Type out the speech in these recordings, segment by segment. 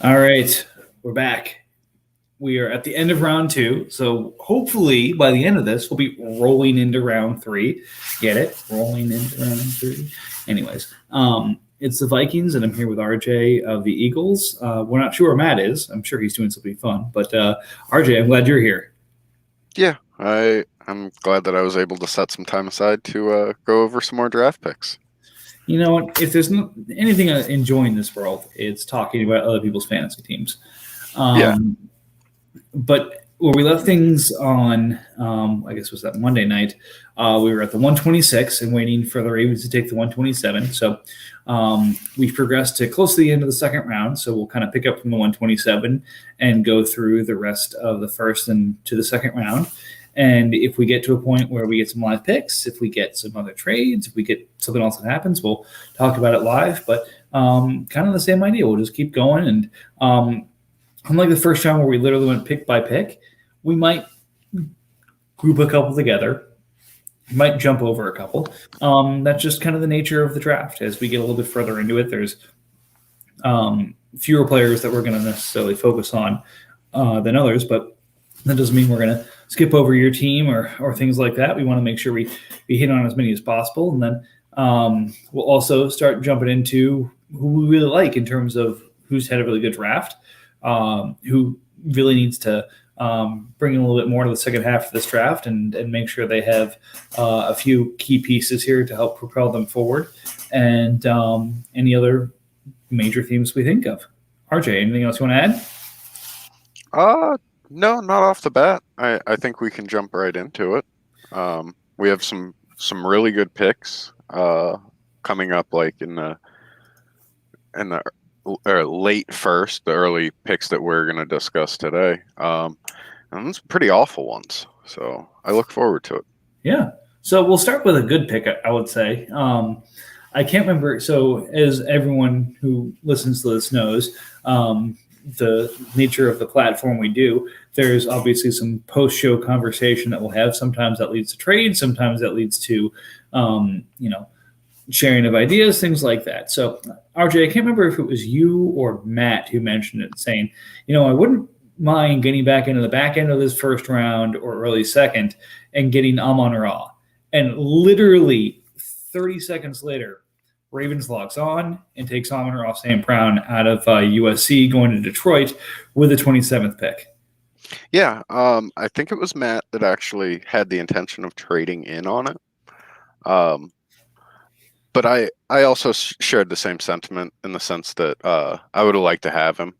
All right, we're back. We are at the end of round two, so hopefully by the end of this, we'll be rolling into round three. Get it? Rolling into round three. Anyways, it's the Vikings, and I'm here with RJ of the Eagles. We're not sure where Matt is. I'm sure he's doing something fun, but RJ, I'm glad you're here. Yeah, I'm glad that I was able to set some time aside to go over some more draft picks. You know what? If there's anything I enjoy in this world, it's talking about other people's fantasy teams. Yeah, Um, but where we left things on, I guess was that Monday night, we were at the 126 and waiting for the Ravens to take the 127. So we've progressed to close to the end of the second round. So we'll kind of pick up from the 127 and go through the rest of the first and to the second round. And if we get to a point where we get some live picks, if we get some other trades, if we get something else that happens, we'll talk about it live. But kind of the same idea. We'll just keep going. And unlike the first round where we literally went pick by pick, we might group a couple together, might jump over a couple. That's just kind of the nature of the draft. As we get a little bit further into it, there's fewer players that we're going to necessarily focus on than others, but that doesn't mean we're going to skip over your team or things like that. We want to make sure we hit on as many as possible. And then we'll also start jumping into who we really like in terms of who's had a really good draft, who really needs to bring in a little bit more to the second half of this draft and make sure they have a few key pieces here to help propel them forward, and any other major themes we think of. RJ, anything else you want to add? no, not off the bat. I think we can jump right into it. We have some really good picks coming up, like in the late first, the early picks that we're going to discuss today. And it's pretty awful ones. So I look forward to it. Yeah. So we'll start with a good pick, I would say. I can't remember. So, as everyone who listens to this knows, the nature of the platform we do, there's obviously some post-show conversation that we'll have. Sometimes that leads to trade. Sometimes that leads to, sharing of ideas, things like that. So, RJ, I can't remember if it was you or Matt who mentioned it, saying, I wouldn't mind getting back into the back end of this first round or early second and getting Amon Ra. And literally 30 seconds later, Ravens locks on and takes Amon Ra St. Brown out of USC, going to Detroit with the 27th pick. Yeah, I think it was Matt that actually had the intention of trading in on it. But I also shared the same sentiment in the sense that I would have liked to have him.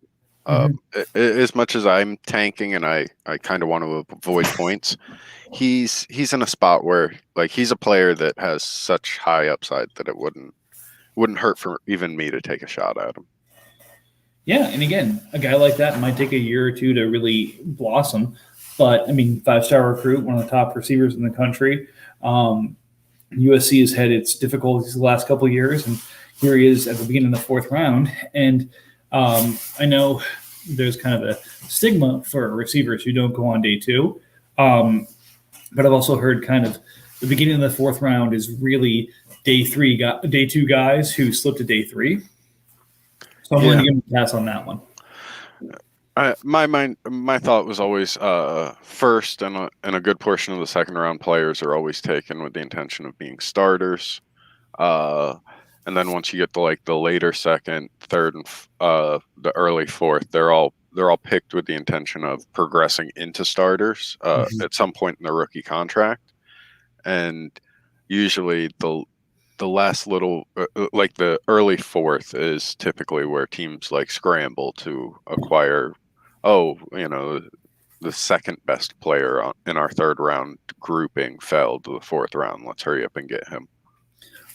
As much as I'm tanking and I kind of want to avoid points, he's in a spot where, like, he's a player that has such high upside that it wouldn't hurt for even me to take a shot at him. Yeah, and again, a guy like that might take a year or two to really blossom. But I mean, 5-star recruit, one of the top receivers in the country. USC has had its difficulties the last couple of years, and here he is at the beginning of the fourth round. And I know there's kind of a stigma for receivers who don't go on day two, but I've also heard kind of the beginning of the fourth round is really day two guys who slipped to day three. So I'm willing to give him a pass on that one. My thought was always first and a good portion of the second round players are always taken with the intention of being starters, and then once you get to like the later second, third, and the early fourth, they're all picked with the intention of progressing into starters at some point in their rookie contract, and usually the last little, like the early fourth, is typically where teams like scramble to acquire. The second best player in our third round grouping fell to the fourth round. Let's hurry up and get him.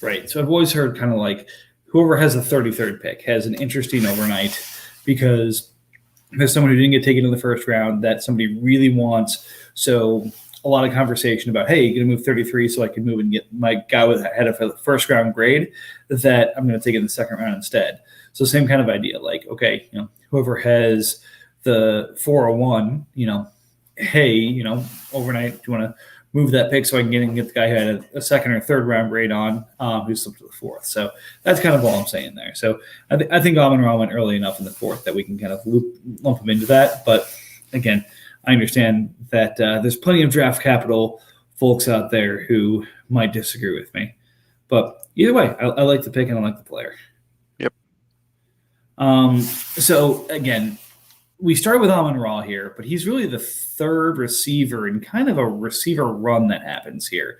Right. So I've always heard kind of like whoever has the 33rd pick has an interesting overnight because there's someone who didn't get taken in the first round that somebody really wants. So a lot of conversation about, hey, you're going to move 33 so I can move and get my guy with ahead of a first round grade that I'm going to take in the second round instead. So same kind of idea. Like, okay, whoever has the 401, hey, overnight, do you want to move that pick so I can get the guy who had a second or third round grade on, who slipped to the fourth. So that's kind of all I'm saying there. So I think Amon-Ra went early enough in the fourth that we can kind of lump him into that. But again, I understand that there's plenty of draft capital folks out there who might disagree with me. But either way, I like the pick and I like the player. Yep. So again, we started with Amon-Ra here, but he's really the third receiver in kind of a receiver run that happens here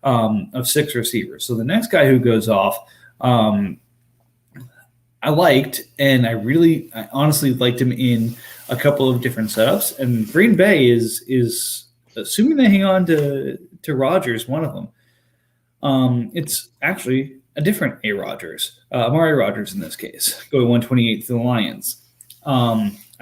of 6 receivers. So the next guy who goes off, I liked, and I honestly liked him in a couple of different setups. And Green Bay is assuming they hang on to Rodgers, one of them. It's actually a different A. Rodgers, Amari Rodgers in this case, going 128 to the Lions.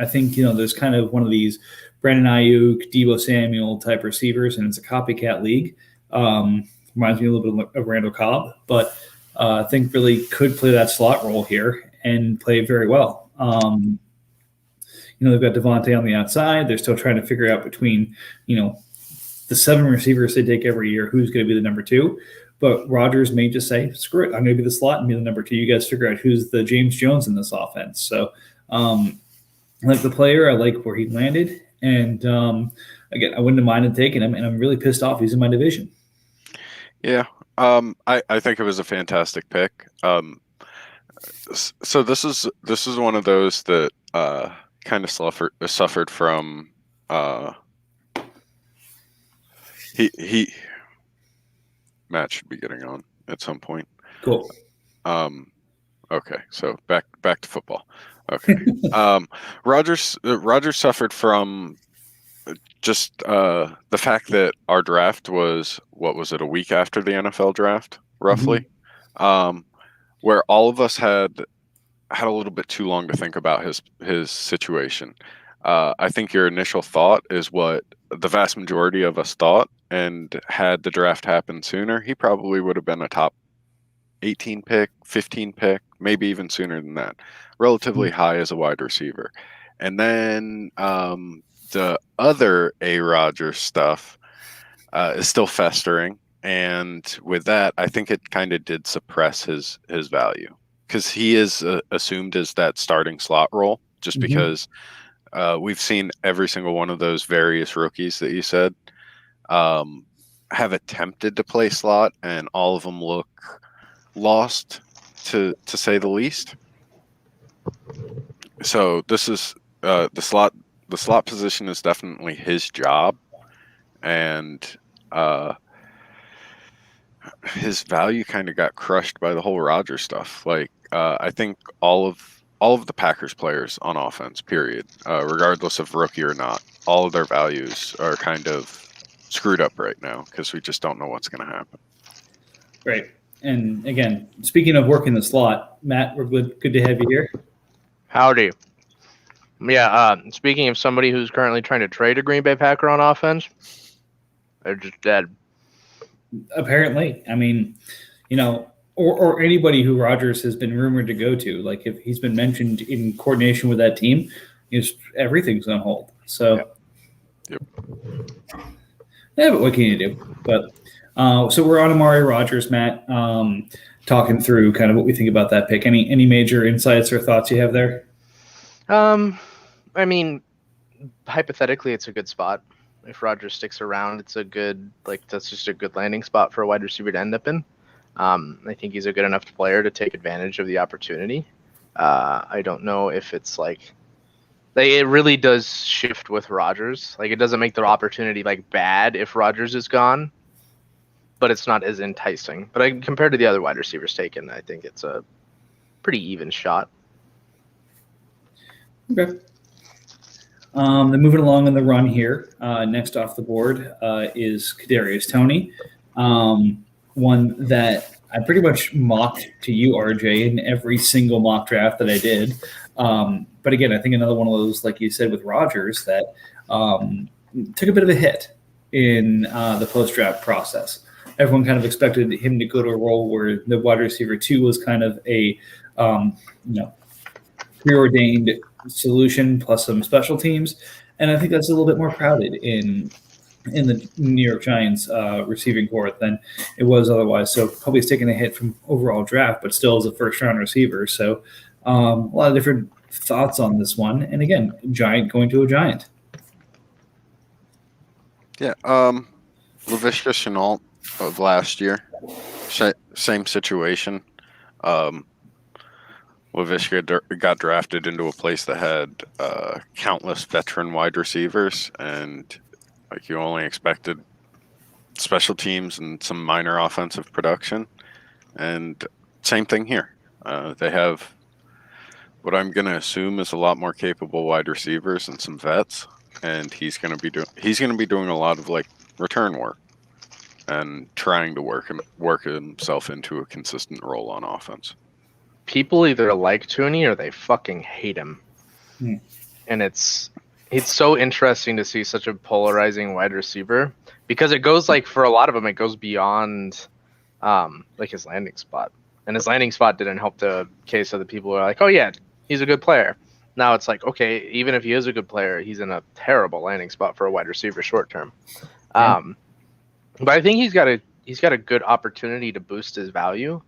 I think, there's kind of one of these Brandon Ayuk, Deebo Samuel type receivers, and it's a copycat league. Reminds me a little bit of Randall Cobb, but I think really could play that slot role here and play very well. They've got Devontae on the outside. They're still trying to figure out between, the 7 receivers they take every year, who's going to be the number 2. But Rodgers may just say, screw it, I'm going to be the slot and be the number 2. You guys figure out who's the James Jones in this offense. So I like the player. I like where he landed. And again, I wouldn't have minded taking him, and I'm really pissed off he's in my division. Yeah. I think it was a fantastic pick. So this is one of those that kind of suffered from Matt should be getting on at some point. Cool. Okay, so back to football. Okay. Rodgers suffered from just the fact that our draft was, what was it, a week after the NFL draft, roughly, where all of us had a little bit too long to think about his situation. I think your initial thought is what the vast majority of us thought, and had the draft happened sooner, he probably would have been a top 18 pick, 15 pick, maybe even sooner than that. Relatively high as a wide receiver. And then the other A. Rodgers stuff is still festering. And with that, I think it kind of did suppress his value, because he is assumed as that starting slot role, just because we've seen every single one of those various rookies that you said have attempted to play slot, and all of them look lost, to say the least. So this is the slot position is definitely his job, and his value kind of got crushed by the whole Rodgers stuff. Like I think all of the Packers players on offense, period, regardless of rookie or not, all of their values are kind of screwed up right now, because we just don't know what's going to happen. Right. And again, speaking of working the slot, Matt, we're good to have you here. Howdy. Yeah, speaking of somebody who's currently trying to trade a Green Bay Packer on offense, they're just dead. Apparently. I mean, or anybody who Rodgers has been rumored to go to, like if he's been mentioned in coordination with that team, everything's on hold. So, Yep. Yeah, but what can you do? But so we're on Amari Rodgers, Matt, talking through kind of what we think about that pick. Any major insights or thoughts you have there? I mean, hypothetically, it's a good spot. If Rodgers sticks around, it's a good, that's just a good landing spot for a wide receiver to end up in. I think he's a good enough player to take advantage of the opportunity. I don't know if it's it really does shift with Rodgers. It doesn't make the opportunity bad if Rodgers is gone, but it's not as enticing. But compared to the other wide receivers taken, I think it's a pretty even shot. Okay. Then moving along in the run here, next off the board is Kadarius Toney, one that I pretty much mocked to you, RJ, in every single mock draft that I did. But again, I think another one of those, like you said with Rodgers, that took a bit of a hit in the post-draft process. Everyone kind of expected him to go to a role where the wide receiver 2 was kind of a preordained solution plus some special teams. And I think that's a little bit more crowded in in the New York Giants receiving corps than it was otherwise. So probably it's taken a hit from overall draft, but still is a first round receiver. So a lot of different thoughts on this one. And again, Giant going to a Giant. Yeah. Laviska Shenault of last year, same situation. Laviska got drafted into a place that had countless veteran wide receivers, and like you only expected special teams and some minor offensive production. And same thing here. They have what I'm going to assume is a lot more capable wide receivers and some vets, and he's going to be doing a lot of like return work and trying to work himself into a consistent role on offense. People either like Tooney or they fucking hate him. And it's so interesting to see such a polarizing wide receiver, because it goes like, for a lot of them, it goes beyond like his landing spot. And his landing spot didn't help the case of the people who are like, oh yeah, he's a good player. Now it's like, okay, even if he is a good player, he's in a terrible landing spot for a wide receiver short term. But I think he's got a good opportunity to boost his value.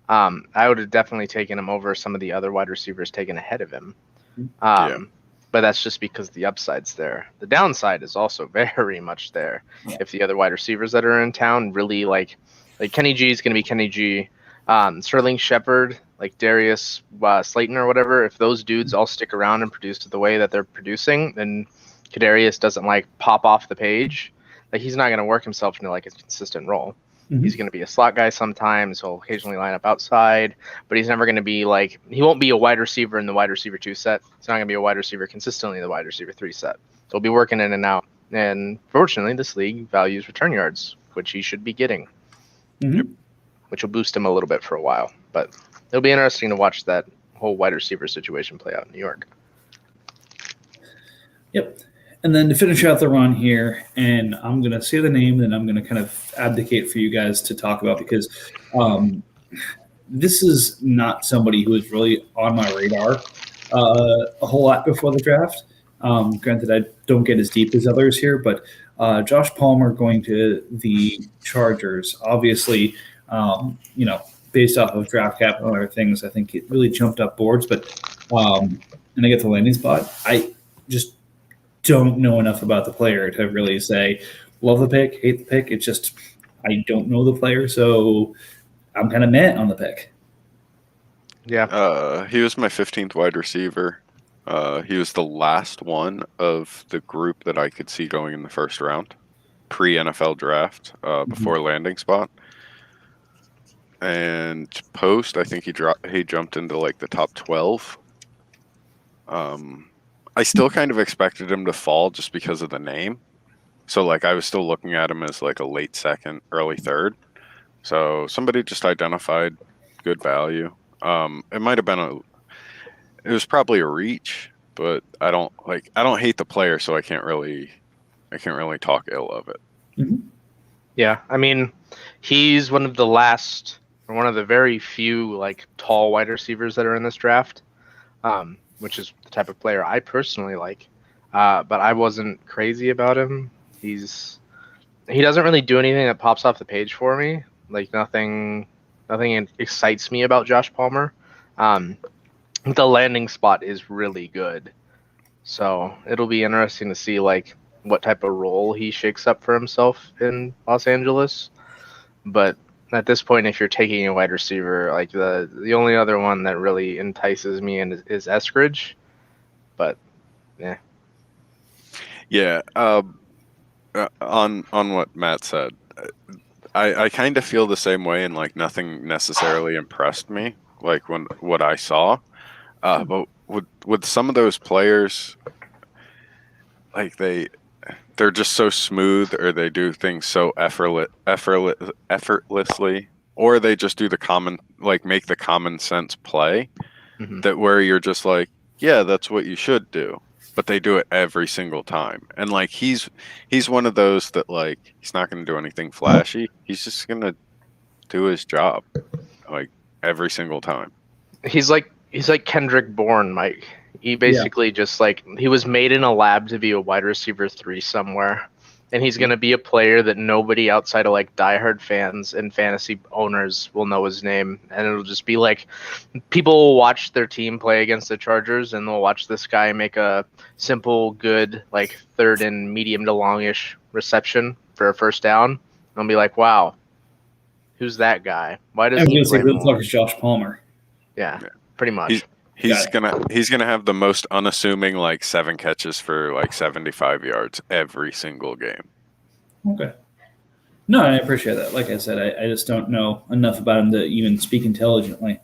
I would have definitely taken him over some of the other wide receivers taken ahead of him. But that's just because the upside's there. The downside is also very much there. If the other wide receivers that are in town really like Kenny G is going to be Kenny G, Sterling Shepard, like Darius Slayton or whatever, if those dudes all stick around and produce the way that they're producing, then Kadarius doesn't like pop off the page. Like, he's not going to work himself into like a consistent role. He's going to be a slot guy sometimes. He'll occasionally line up outside, but he's never going to be like, he won't be a wide receiver in the wide receiver 2 set. He's not going to be a wide receiver consistently in the wide receiver 3 set. So he'll be working in and out. And fortunately, this league values return yards, which he should be getting, which will boost him a little bit for a while. But it'll be interesting to watch that whole wide receiver situation play out in New York. Yep. And then to finish out the run here, and I'm going to say the name, and I'm going to kind of advocate for you guys to talk about, because this is not somebody who is really on my radar a whole lot before the draft. Granted, I don't get as deep as others here, but Josh Palmer going to the Chargers, obviously, based off of draft capital and other things, I think it really jumped up boards. But and I get the landing spot, I just don't know enough about the player to really say love the pick, hate the pick. It's just I don't know the player, so I'm kind of meh on the pick. Yeah. He was my 15th wide receiver. He was the last one of the group that I could see going in the first round, pre-NFL draft, before landing spot. And post, I think he jumped into like the top 12. I still kind of expected him to fall just because of the name. So like I was still looking at him as like a late second, early third. So somebody just identified good value. It might have been it was probably a reach, but I don't hate the player, so I can't really talk ill of it. Yeah, I mean, he's one of the very few like tall wide receivers that are in this draft. Which is the type of player I personally like. But I wasn't crazy about him. He doesn't really do anything that pops off the page for me. Like nothing excites me about Josh Palmer. The landing spot is really good. So it'll be interesting to see like what type of role he shakes up for himself in Los Angeles. But at this point, if you're taking a wide receiver, like the only other one that really entices me is Eskridge, but yeah. Yeah. On what Matt said, I kind of feel the same way, and like nothing necessarily impressed me, like what I saw. But with some of those players, like they're just so smooth, or they do things so effortlessly, or they just do make the common sense play that where you're just like, yeah, that's what you should do, but they do it every single time. And like he's one of those that like he's not going to do anything flashy. He's just going to do his job like every single time. He's like Kendrick Bourne, Mike. He basically just like he was made in a lab to be a wide receiver 3 somewhere, and he's going to be a player that nobody outside of like diehard fans and fantasy owners will know his name, and it'll just be like people will watch their team play against the Chargers, and they'll watch this guy make a simple, good like third and medium to longish reception for a first down, and they'll be like, "Wow, who's that guy? Why does I'm he going to say play who the more?" fuck is Josh Palmer? Yeah, pretty much. He's gonna have the most unassuming like 7 catches for like 75 yards every single game. Okay. No, I appreciate that. Like I said, I just don't know enough about him to even speak intelligently.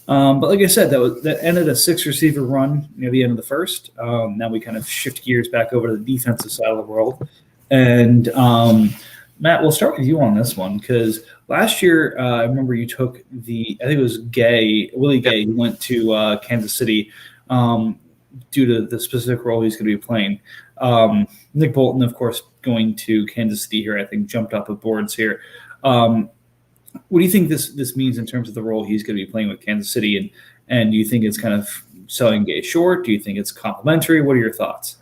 But like I said, that ended a 6-receiver run near the end of the first. Now we kind of shift gears back over to the defensive side of the world. And Matt, we'll start with you on this one because last year I remember you took I think it was Willie Gay, who went to Kansas City due to the specific role he's going to be playing. Nick Bolton, of course, going to Kansas City here, I think jumped off the boards here. What do you think this means in terms of the role he's going to be playing with Kansas City? And do you think it's kind of selling Gay short? Do you think it's complimentary? What are your thoughts?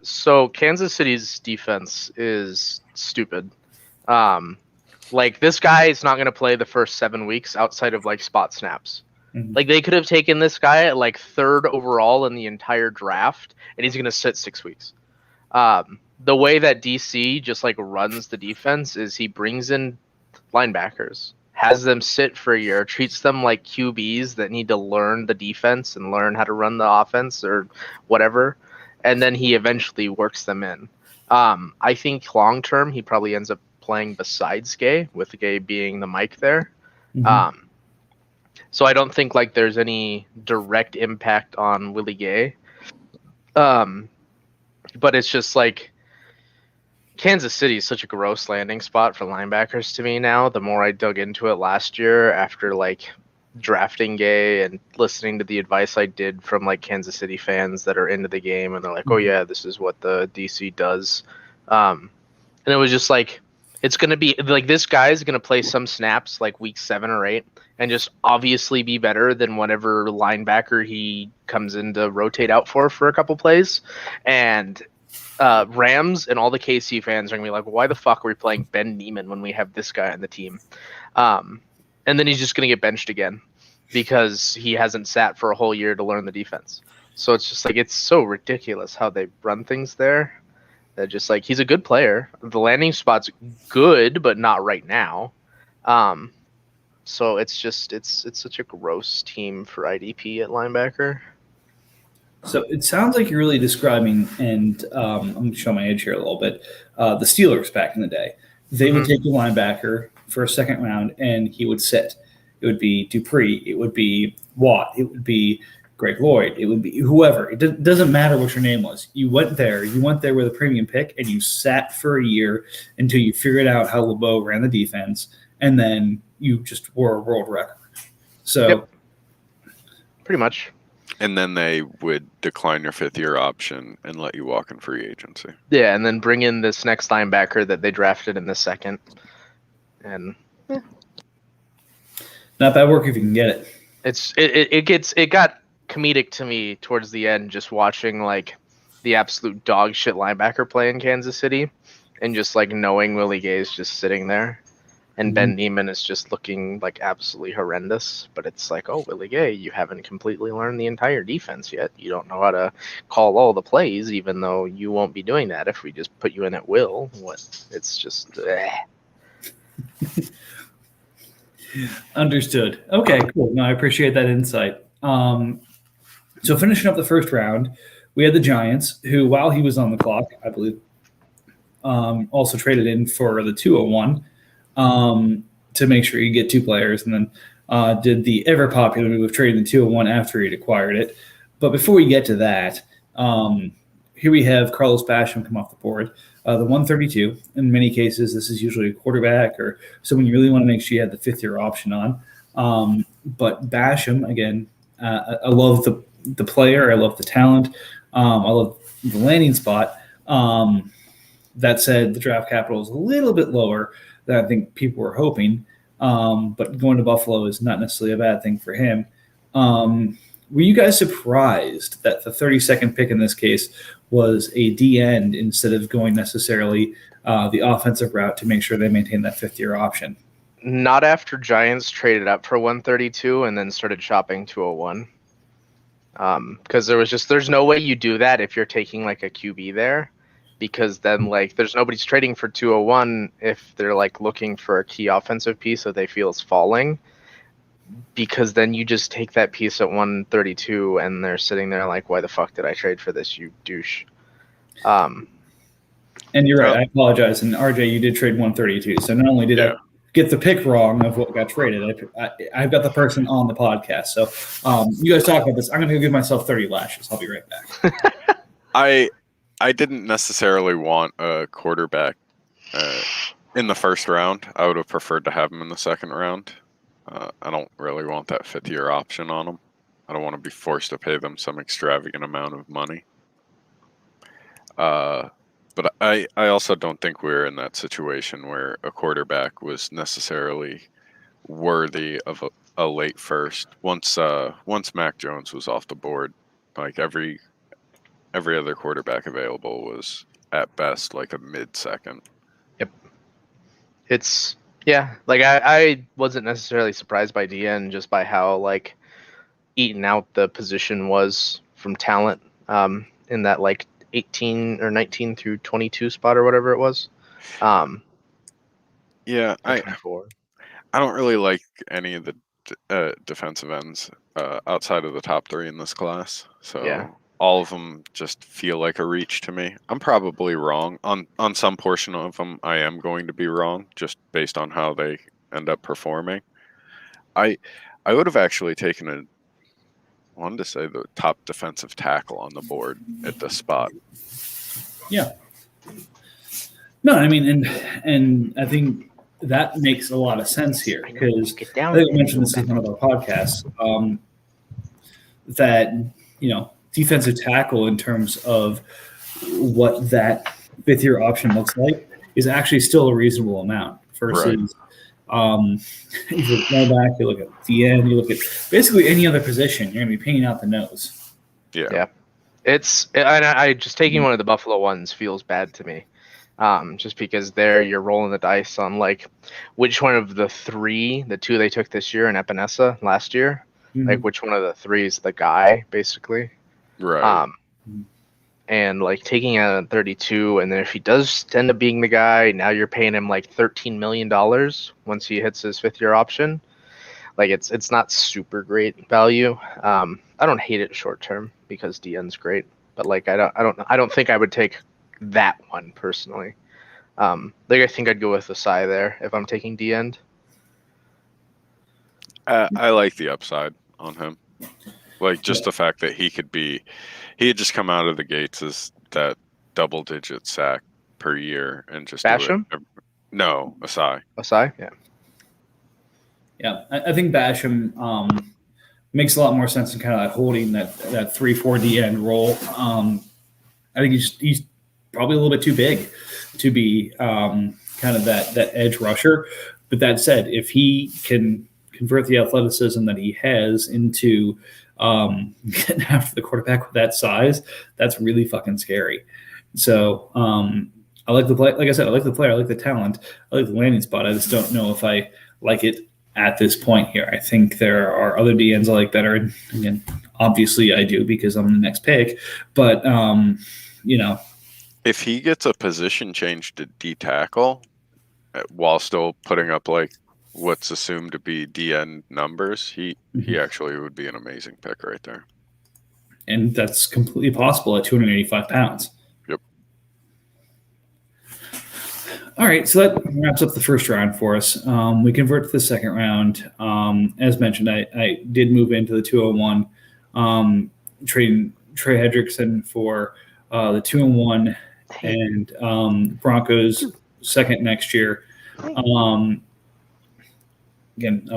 So Kansas City's defense is stupid. Like this guy is not going to play the first 7 weeks outside of like spot snaps. Mhm. Like they could have taken this guy at like 3rd overall in the entire draft, and he's going to sit 6 weeks. The way that DC just like runs the defense is he brings in linebackers, has them sit for a year, treats them like QBs that need to learn the defense and learn how to run the offense or whatever, and then he eventually works them in. I think long term he probably ends up playing besides Gay, with Gay being the mic there. Mhm. So I don't think like there's any direct impact on Willie Gay. But it's just like Kansas City is such a gross landing spot for linebackers to me now. The more I dug into it last year after like drafting Gay and listening to the advice I did from like Kansas City fans that are into the game, and they're like, "Oh yeah, this is what the DC does." And it was just like, it's going to be like this guy's going to play some snaps like week 7 or 8 and just obviously be better than whatever linebacker he comes in to rotate out for a couple plays. And Rams and all the KC fans are going to be like, why the fuck are we playing Ben Neiman when we have this guy on the team? And then he's just going to get benched again because he hasn't sat for a whole year to learn the defense. So it's just like, it's so ridiculous how they run things there. That just like, he's a good player. The landing spot's good, but not right now. So it's just, it's such a gross team for IDP at linebacker. So it sounds like you're really describing, and I'm going to show my age here a little bit, the Steelers back in the day. They would take a linebacker for a second round, and he would sit. It would be Dupree. It would be Watt. It would be Greg Lloyd. It would be whoever. It doesn't matter what your name was. You went there. You went there with a premium pick, and you sat for a year until you figured out how LeBeau ran the defense, and then you just were a world record. So, Yep. Pretty much. And then they would decline your 5th-year option and let you walk in free agency. Yeah, and then bring in this next linebacker that they drafted in the 2nd. And not bad work if you can get it. it got comedic to me towards the end, just watching like the absolute dog shit linebacker play in Kansas City, and just like knowing Willie Gay is just sitting there, and Ben Neiman is just looking like absolutely horrendous. But it's like, oh, Willie Gay, you haven't completely learned the entire defense yet. You don't know how to call all the plays, even though you won't be doing that if we just put you in at will. It's just. Understood. Okay, cool. No, I appreciate that insight. So finishing up the first round, we had the Giants, who, while he was on the clock, I believe, also traded in for the 201 to make sure you get 2 players, and then did the ever popular move of trading the 201 after he'd acquired it. But before we get to that, here we have Carlos Basham come off the board. The 132, in many cases, this is usually a quarterback or someone you really want to make sure you have the 5th-year option on. But Basham, again, I love the player. I love the talent. I love the landing spot. That said, the draft capital is a little bit lower than I think people were hoping. But going to Buffalo is not necessarily a bad thing for him. were you guys surprised that the 32nd pick in this case was a D end instead of going necessarily the offensive route to make sure they maintain that 5th-year option? Not after Giants traded up for 132 and then started shopping 201. Because there's no way you do that if you're taking like a QB there, because then like there's nobody's trading for 201 if they're like looking for a key offensive piece that they feel is falling, because then you just take that piece at 132 and they're sitting there like, why the fuck did I trade for this, you douche? And you're right. I apologize. And RJ, you did trade 132. So not only did I get the pick wrong of what got traded, I've got the person on the podcast. So you guys talk about this. I'm going to give myself 30 lashes. I'll be right back. I didn't necessarily want a quarterback in the first round. I would have preferred to have him in the second round. I don't really want that 5th-year option on him. I don't want to be forced to pay them some extravagant amount of money. But I also don't think we're in that situation where a quarterback was necessarily worthy of a late first. Once Mac Jones was off the board, like every other quarterback available was at best like a mid-second. Yep. It's like I wasn't necessarily surprised by DN just by how like eaten out the position was from talent in that like 18 or 19 through 22 spot or whatever it was. Yeah, I don't really like any of the defensive ends outside of the top 3 in this class. So all of them just feel like a reach to me. I'm probably wrong on some portion of them. I am going to be wrong just based on how they end up performing. I would have actually taken wanted to say the top defensive tackle on the board at this spot. Yeah. No, I mean, and I think that makes a lot of sense here because I think I mentioned this in one of our podcasts that, defensive tackle in terms of what that 5th-year option looks like is actually still a reasonable amount versus you look back, you look at DN, you look at basically any other position, you're going to be paying out the nose. Yeah. I just taking one of the Buffalo ones feels bad to me. Just because there you're rolling the dice on like which one of the 2 they took this year in Epinesa last year, like which one of the 3 is the guy basically. Right. And like taking out 32, and then if he does end up being the guy, now you're paying him like $13 million once he hits his 5th-year option. Like it's not super great value. I don't hate it short term because DN's great, but like I don't think I would take that one personally. I think I'd go with Asai there if I'm taking DN. I like the upside on him. Like just the fact that he had just come out of the gates as that double-digit sack per year and just Basham? No, Asai. Asai, yeah. Yeah, I think Basham makes a lot more sense in kind of like holding that 3-4 D end role. I think he's probably a little bit too big to be kind of that edge rusher. But that said, if he can convert the athleticism that he has into getting after the quarterback with that size, that's really fucking scary. So I like the play. Like I said, I like the player. I like the talent. I like the landing spot. I just don't know if I like it at this point here. I think there are other DNs I like better. And again, obviously I do because I'm the next pick. But, if he gets a position change to D tackle while still putting up like what's assumed to be DN numbers, he actually would be an amazing pick right there. And that's completely possible at 285 pounds. Yep. All right, so that wraps up the first round for us. We convert to the second round. As mentioned, I did move into the 201, trading Trey Hendrickson for the 201 and Broncos second next year. Again,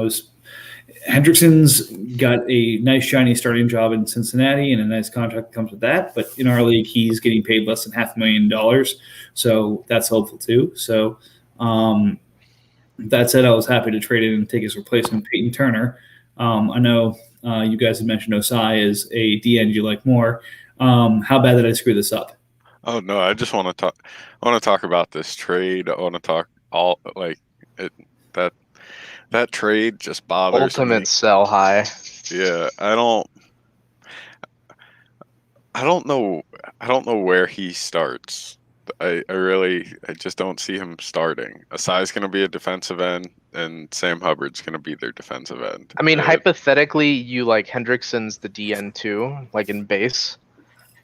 Hendrickson's got a nice shiny starting job in Cincinnati and a nice contract that comes with that. But in our league, he's getting paid less than $500,000. So that's helpful too. So that said, I was happy to trade in and take his replacement, Peyton Turner. I know You guys had mentioned Osai as a DN you like more. How bad did I screw this up? Oh no, I just want to talk. I want to talk about this trade. I want to talk all like it. That trade just bothers me. Ultimate sell high. Yeah, I don't know. I don't know where he starts. I just don't see him starting. Asai's going to be a defensive end, and Sam Hubbard's going to be their defensive end. I mean, hypothetically, you like Hendrickson's the DN too, like in base.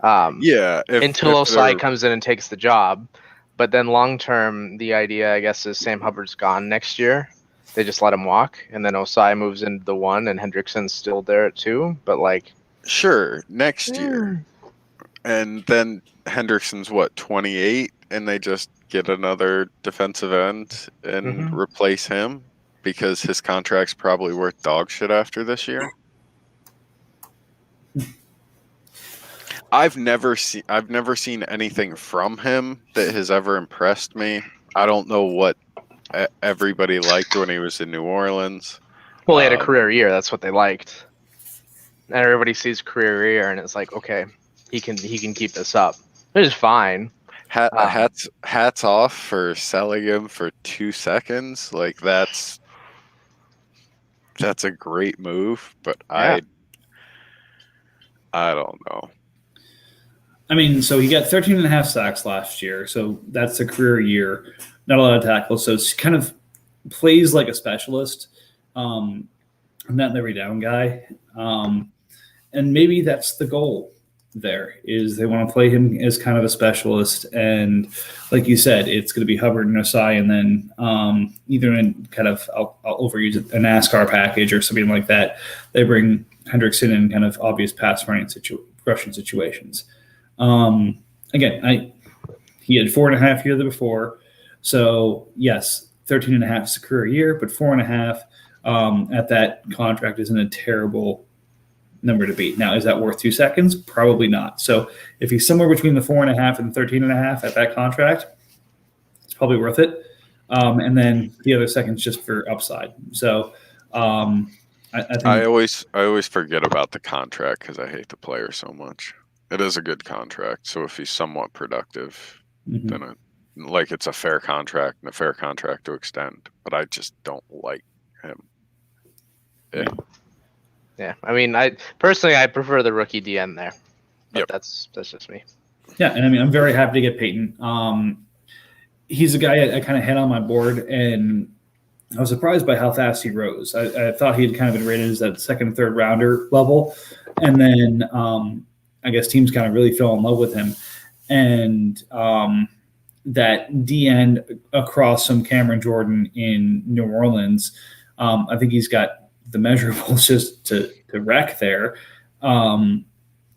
Yeah, Until if Osai they're- comes in and takes the job. But then long term, the idea, I guess, is Sam Hubbard's gone next year. They just let him walk, and then Osai moves into the 1, and Hendrickson's still there at 2. But like, sure, next year, and then Hendrickson's what 28, and they just get another defensive end and replace him because his contract's probably worth dog shit after this year. I've never seen anything from him that has ever impressed me. I don't know what everybody liked when he was in New Orleans. well, he had a career year. That's what they liked. And everybody sees career year, and it's like, okay, he can keep this up. It is fine. Hats off for selling him for 2 seconds. Like that's a great move, but Yeah. I don't know. I mean, so he got 13 and a half sacks last year, so that's a career year. Not a lot of tackles, so it's kind of plays like a specialist, not an every down guy. And maybe that's the goal there, is they want to play him as kind of a specialist. And like you said, it's going to be Hubbard and Osai, and then either in kind of, I'll overuse it, a NASCAR package or something like that. They bring Hendrickson in kind of obvious pass rushing situations. Again, he had 4.5 years before. So yes, 13 and a half is a career year, but 4.5 at that contract isn't a terrible number to beat. Now, is that worth 2 seconds? Probably not. So if he's somewhere between the 4.5 and 13 and a half at that contract, it's probably worth it. And then the other second's just for upside. So I think I always forget about the contract because I hate the player so much. It is a good contract, so if he's somewhat productive, then it's a fair contract and a fair contract to extend. But I just don't like him. Yeah, I mean, I prefer the rookie DN there. But Yep. that's just me. Yeah, and I mean, I'm very happy to get Peyton. He's a guy I kind of had on my board, and I was surprised by how fast he rose. I thought he had kind of been rated as that second, third rounder level, and then I guess teams kind of really fell in love with him, and that DN across some Cameron Jordan in New Orleans, I think he's got the measurables just to wreck there, and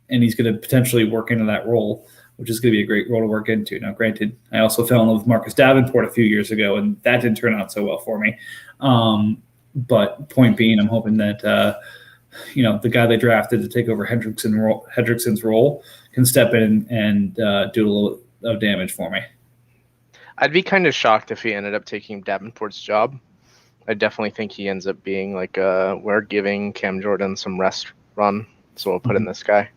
he's going to potentially work into that role, which is going to be a great role to work into. Now, granted, I also fell in love with Marcus Davenport a few years ago, and that didn't turn out so well for me. But point being, I'm hoping that the guy they drafted to take over Hendrickson's role can step in and do a little of damage for me. I'd be kind of shocked if he ended up taking Davenport's job. I definitely think he ends up being like, we're giving Cam Jordan some rest run, so we'll put in this guy.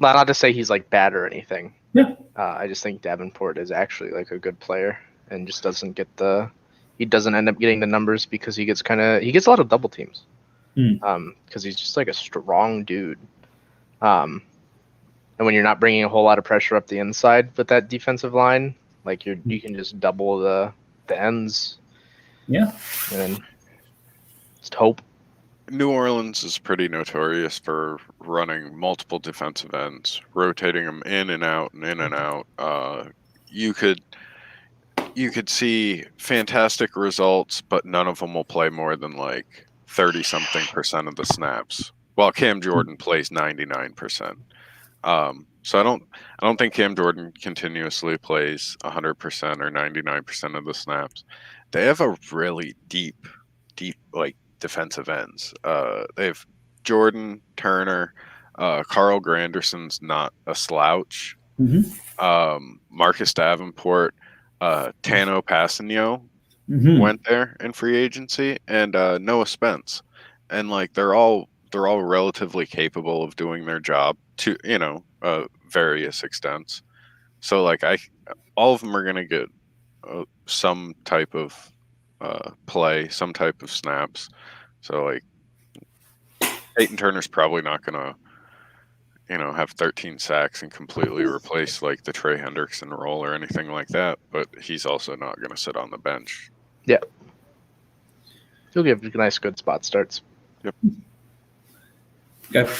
Not to say he's like bad or anything. Yeah. I just think Davenport is actually like a good player and just he doesn't end up getting the numbers because he gets a lot of double teams. Because he's just like a strong dude. And when you're not bringing a whole lot of pressure up the inside with that defensive line, like you can just double the ends. Yeah. And then just hope. New Orleans is pretty notorious for running multiple defensive ends, rotating them in and out and in and out. You could see fantastic results, but none of them will play more than like 30-something% of the snaps, while Cam Jordan plays 99%. So I don't think Cam Jordan continuously plays 100% or 99% of the snaps. They have a really deep like defensive ends. They have Jordan, Turner, Carl Granderson's not a slouch. Marcus Davenport, Tano Passanio went there in free agency, and Noah Spence. and like they're all relatively capable of doing their job to various extents. So like all of them are gonna get some type of play, some type of snaps. So like Peyton Turner's probably not gonna have 13 sacks and completely replace like the Trey Hendrickson role or anything like that, but he's also not gonna sit on the bench. He'll give nice, good spot starts. Okay.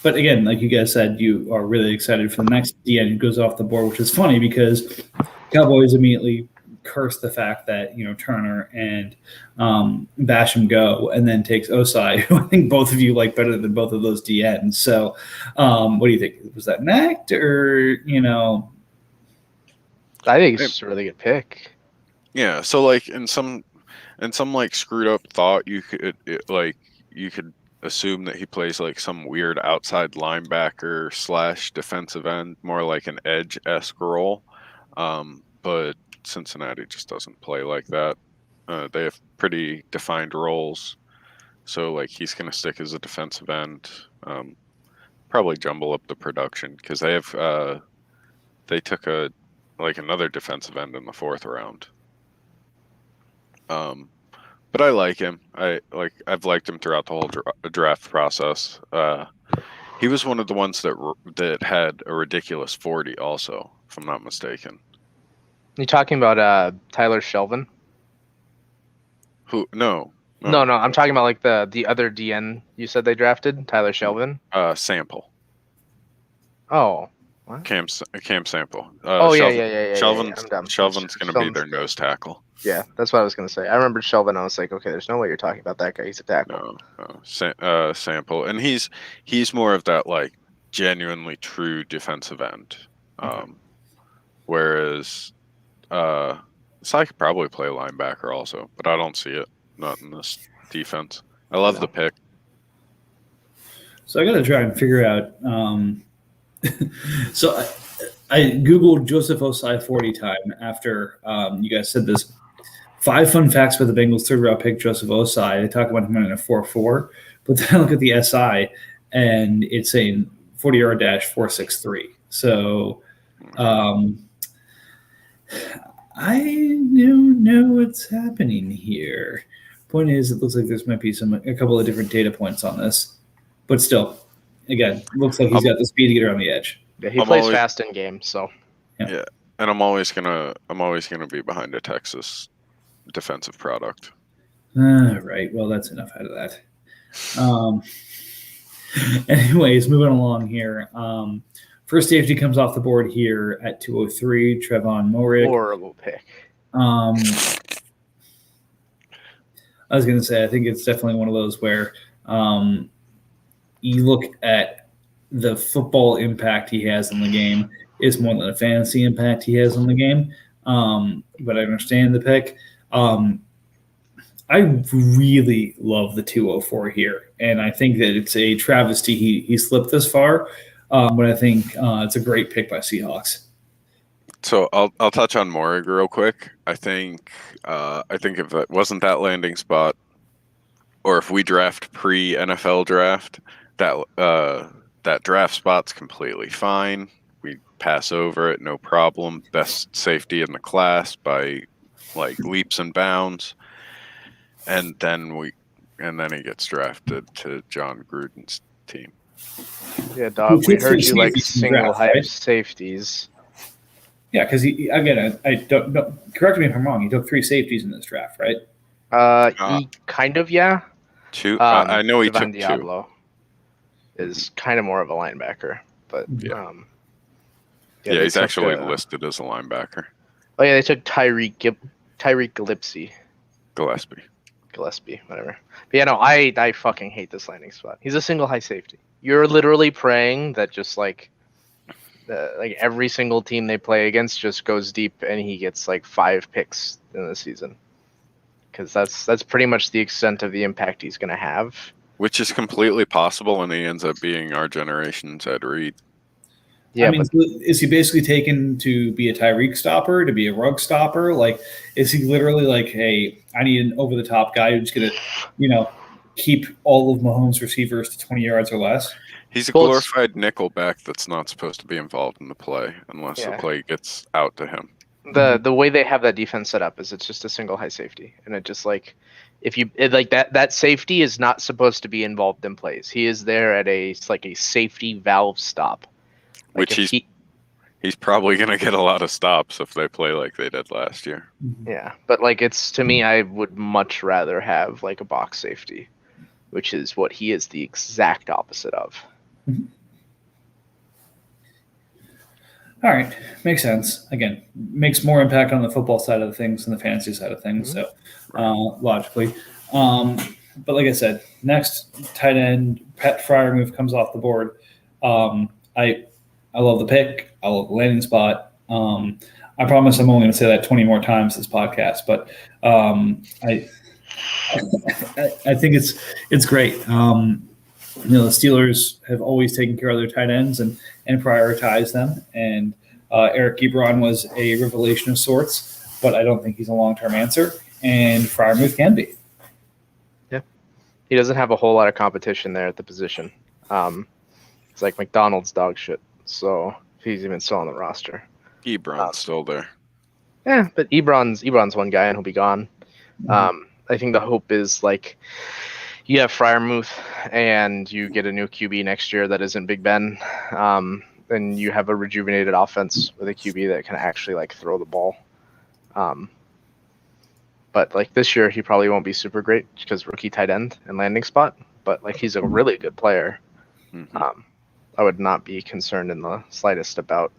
But again, like you guys said, you are really excited for the next DN who goes off the board, which is funny because Cowboys immediately curse the fact that Turner and Basham go, and then takes Osai, who I think both of you like better than both of those DNs. So, what do you think? Was that an act, or I think it's just a really good pick. Yeah. So like in some like screwed up thought, you could assume that he plays like some weird outside linebacker / defensive end, more like an edge-esque role. But Cincinnati just doesn't play like that. They have pretty defined roles. So like he's going to stick as a defensive end. Probably jumble up the production because they took another defensive end in the 4th round. But I like him. I've liked him throughout the whole draft process. He was one of the ones that had a ridiculous 40 also, if I'm not mistaken. You talking about Tyler Shelvin? Who? No. No, I'm talking about like the other DN you said they drafted, Tyler Shelvin. Sample. Oh. What? Cam Sample. Yeah. Shelvin's going to be their nose tackle. Yeah, that's what I was going to say. I remember Shelvin. I was like, okay, there's no way you're talking about that guy. He's a tackle. No. Sample, and he's more of that like genuinely true defensive end. Whereas Sai could probably play linebacker also, but I don't see it. Not in this defense. I love the pick. So I got to try and figure out. So I Googled Joseph Osai 40 time after you guys said this. 5 fun facts about the Bengals 3rd round pick, Joseph Osai. They talk about him in a 4.4, but then I look at the SI and it's saying 40-yard dash 4.63. So I don't know what's happening here. Point is, it looks like there's might be a couple of different data points on this, but still, again, looks like he's got the speed to get around the edge. Yeah, he plays fast in game, so yeah. And I'm always gonna be behind a Texas defensive product. Right. Well, that's enough out of that. Anyways, moving along here. First safety comes off the board here at 203. Trevon Moehrig. Horrible pick. I was going to say, I think it's definitely one of those where you look at the football impact he has in the game is more than a fantasy impact he has on the game. But I understand the pick. I really love the 204 here, and I think that it's a travesty he slipped this far. But I think it's a great pick by Seahawks. So I'll touch on Moehrig real quick. I think if it wasn't that landing spot, or if we draft pre-NFL draft, that draft spot's completely fine. We pass over it, no problem. Best safety in the class by like leaps and bounds, and then he gets drafted to John Gruden's team. Yeah, dog. We heard you like single high safeties. Yeah, because I don't correct me if I'm wrong. He took 3 safeties in this draft, right? He kind of, yeah. 2. I know he Devon took Diablo 2. Is kind of more of a linebacker, but yeah, he's actually listed as a linebacker. Oh yeah, they took Tyreek Gillespie, whatever. But yeah, no, I fucking hate this landing spot. He's a single high safety. You're literally praying that just like every single team they play against just goes deep and he gets like 5 picks in the season, because that's pretty much the extent of the impact he's going to have. Which is completely possible, and he ends up being our generation's Ed Reed. Yeah, I mean, is he basically taken to be a Tyreek stopper, to be a rug stopper? Like, is he literally like, hey, I need an over-the-top guy who's going to, keep all of Mahomes' receivers to 20 yards or less. He's a Well, it's- glorified nickelback that's not supposed to be involved in the play unless the Yeah. play gets out to him. The way they have that defense set up is it's just a single high safety, and it just like that safety is not supposed to be involved in plays. He is there at a safety valve stop, like Which if he's probably going to get a lot of stops if they play like they did last year. Yeah, but like it's to me, I would much rather have like a box safety, which is what he is the exact opposite of. All right, makes sense. Again, makes more impact on the football side of things than the fantasy side of things. So logically, but like I said, next tight end Pat Fryermuth comes off the board. I love the pick. I love the landing spot. I promise I'm only going to say that 20 more times this podcast, but I think it's great. The Steelers have always taken care of their tight ends and prioritized them. And Eric Ebron was a revelation of sorts, but I don't think he's a long-term answer. And Fryermuth can be. Yeah, he doesn't have a whole lot of competition there at the position. It's like McDonald's dog shit. So if he's even still on the roster. Ebron's still there. Yeah, but Ebron's one guy and he'll be gone. I think the hope is like you have Fryermuth and you get a new QB next year that isn't Big Ben. And you have a rejuvenated offense with a QB that can actually like throw the ball. But like this year he probably won't be super great because rookie tight end and landing spot. But like he's a really good player. Mm-hmm. I would not be concerned in the slightest about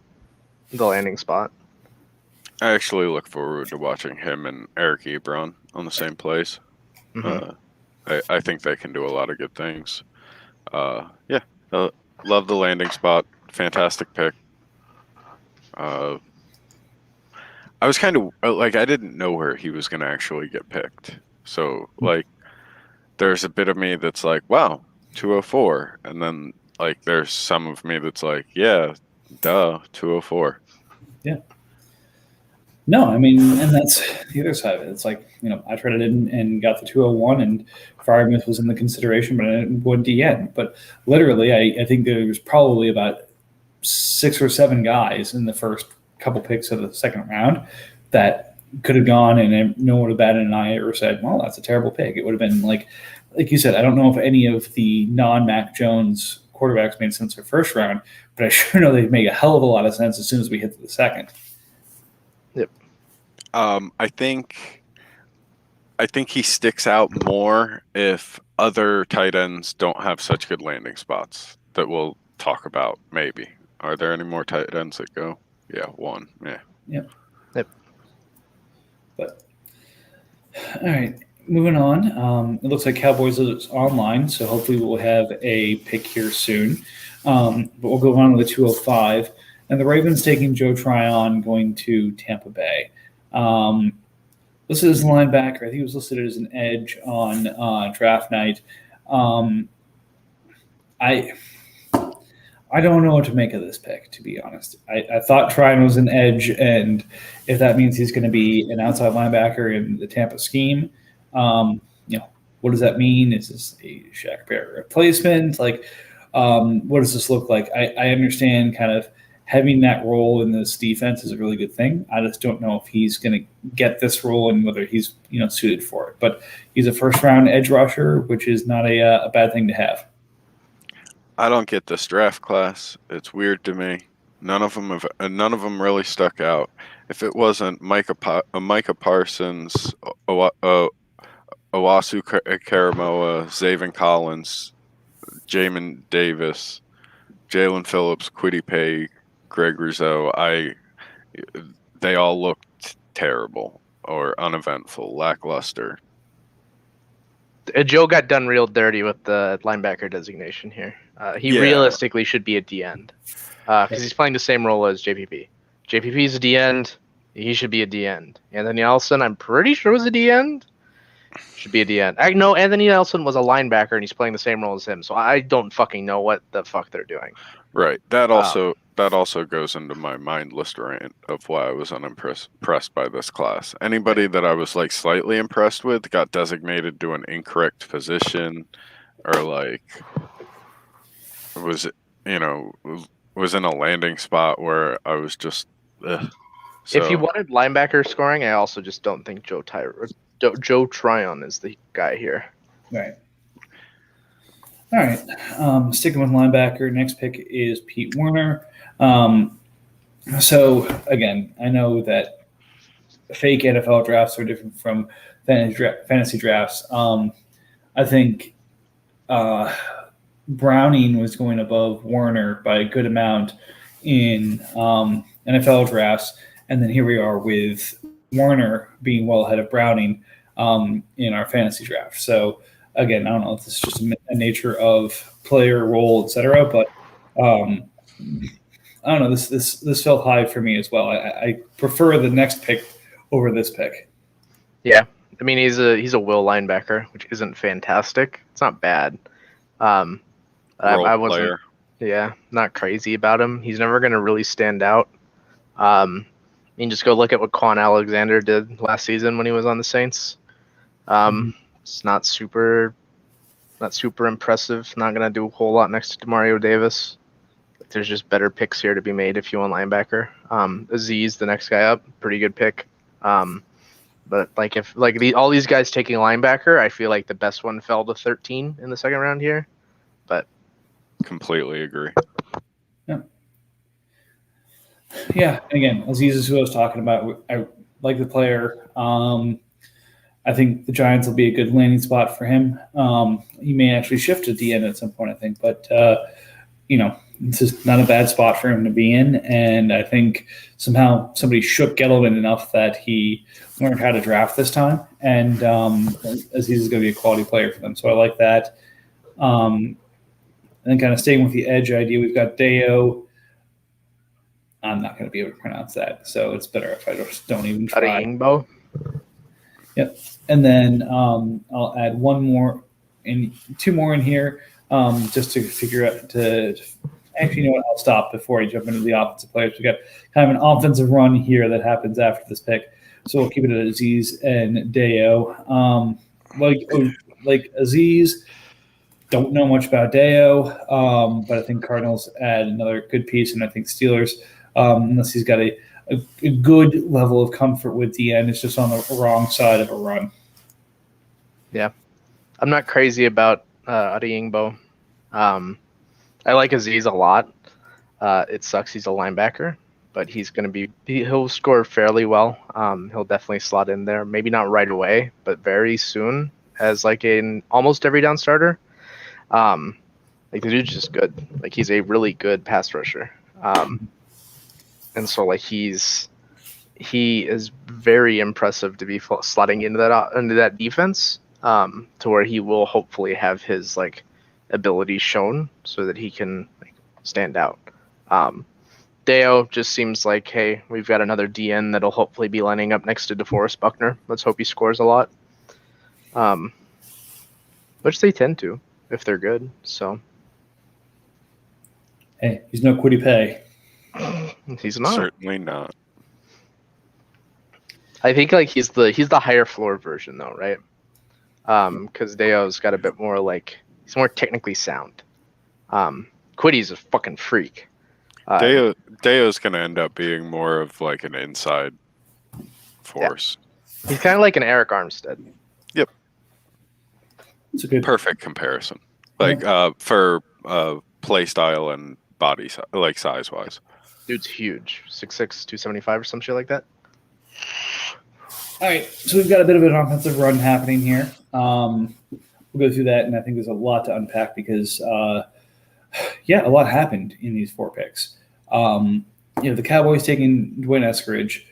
the landing spot. I actually look forward to watching him and Eric Ebron on the same plays. I think they can do a lot of good things. Love the landing spot. Fantastic pick. I was kind of like, I didn't know where he was going to actually get picked. So like, there's a bit of me that's like, wow, 204. And then like, there's some of me that's like, yeah, duh, 204. Yeah. No, I mean, and that's the other side of it. It's like, I traded in and got the 201 and Fryermuth was in the consideration, but I didn't go DN. But literally, I think there was probably about 6 or 7 guys in the first couple picks of the second round that could have gone and no one would have batted an eye or said, well, that's a terrible pick. It would have been like you said, I don't know if any of the non-Mac Jones quarterbacks made sense for first round, but I sure know they'd make a hell of a lot of sense as soon as we hit to the second. Yep. I think he sticks out more if other tight ends don't have such good landing spots that we'll talk about. Maybe. Are there any more tight ends that go? Yeah, 1. Yeah. Yep. But all right, moving on. It looks like Cowboys is online, so hopefully we'll have a pick here soon. But we'll go on to the 205. And the Ravens taking Joe Tryon going to Tampa Bay. Listed as a linebacker. I think he was listed as an edge on draft night. I don't know what to make of this pick, to be honest. I thought Tryon was an edge, and if that means he's going to be an outside linebacker in the Tampa scheme, what does that mean? Is this a Shaq Barrett replacement? Like, what does this look like? I understand kind of having that role in this defense is a really good thing. I just don't know if he's going to get this role and whether he's suited for it. But he's a first-round edge rusher, which is not a bad thing to have. I don't get this draft class. It's weird to me. None of them really stuck out. If it wasn't Micah Parsons, Owasu Karamoa, Zaven Collins, Jamin Davis, Jalen Phillips, Kwity Paye, Greg Rousseau, they all looked terrible or uneventful, lackluster. Joe got done real dirty with the linebacker designation here. He realistically should be a D end because he's playing the same role as JPP. JPP is a D end. He should be a D end. Anthony Nelson, I'm pretty sure was a D end. Should be a D end. No, Anthony Nelson was a linebacker and he's playing the same role as him. So I don't fucking know what the fuck they're doing. Right. That also goes into my mindless rant of why I was unimpressed by this class. Anybody that I was like slightly impressed with got designated to an incorrect position, or like was was in a landing spot where I was just. Ugh. If you So wanted linebacker scoring, I also just don't think Joe Tryon is the guy here. Right. All right. Sticking with linebacker, next pick is Pete Werner. So again, I know that fake NFL drafts are different from fantasy drafts. I think Browning was going above Werner by a good amount in NFL drafts, and then here we are with Werner being well ahead of Browning in our fantasy draft. So again, I don't know if this is just a nature of player role, etc., but I don't know. This felt high for me as well. I prefer the next pick over this pick. Yeah, I mean he's a will linebacker, which isn't fantastic. It's not bad. I wasn't. player. Yeah, not crazy about him. He's never going to really stand out. I mean, just go look at what Quan Alexander did last season when he was on the Saints. It's not super impressive. Not going to do a whole lot next to Demario Davis. There's just better picks here to be made if you want linebacker. Aziz, the next guy up, pretty good pick. But like if all these guys taking linebacker, I feel like the best one fell to 13 in the second round here. But Completely agree. Yeah. Again, Aziz is who I was talking about. I like the player. I think the Giants will be a good landing spot for him. He may actually shift to DN at some point, I think, but it's just not a bad spot for him to be in. And I think somehow somebody shook Gettleman enough that he learned how to draft this time. And Aziz is going to be a quality player for them. So I like that. And then kind of staying with the edge idea, we've got Deo. I'm not going to be able to pronounce that. So it's better if I just don't even try. Adeyingbo. Yep. And then I'll add two more in here just to figure out actually, you know what? I'll stop before I jump into the offensive players. We got kind of an offensive run here that happens after this pick, so we'll keep it at Aziz and Deo. Like Aziz, don't know much about Deo, but I think Cardinals add another good piece, and I think Steelers, unless he's got a good level of comfort with the end, it's just on the wrong side of a run. Yeah, I'm not crazy about Adeyingbo. I like Aziz a lot. It sucks he's a linebacker, but he'll score fairly well. He'll definitely slot in there. Maybe not right away, but very soon as like an almost every down starter. Like the dude's just good. Like he's a really good pass rusher. And so like he is very impressive to be slotting into that defense. To where he will hopefully have his like abilities shown so that he can like stand out. Deo just seems like, hey, we've got another DN that'll hopefully be lining up next to DeForest Buckner. Let's hope he scores a lot. Which they tend to if they're good. So hey, he's no Kwity Paye. He's not. Certainly not. I think like he's the higher floor version though, right? Because Deo's got a bit more like he's more technically sound. Quity's a fucking freak. Deo's gonna end up being more of like an inside force. Yeah. He's kind of like an Eric Armstead. Yep. It's a good Perfect comparison. Like for play style and body like size wise. Dude's huge. 6'6", 275 or some shit like that. All right, so we've got a bit of an offensive run happening here. We'll go through that, and I think there's a lot to unpack because, a lot happened in these four picks. The Cowboys taking Dwayne Eskridge.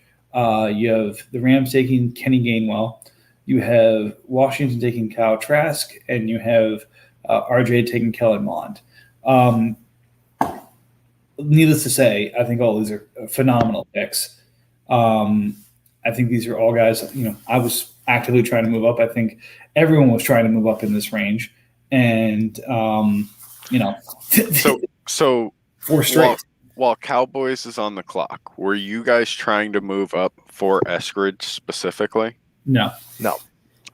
You have the Rams taking Kenny Gainwell. You have Washington taking Kyle Trask, and you have RJ taking Kellen Mond. Needless to say, I think all these are phenomenal picks. I think these are all guys, I was actively trying to move up. I think everyone was trying to move up in this range. And, So 4 straight. While Cowboys is on the clock, were you guys trying to move up for Eskridge specifically? No.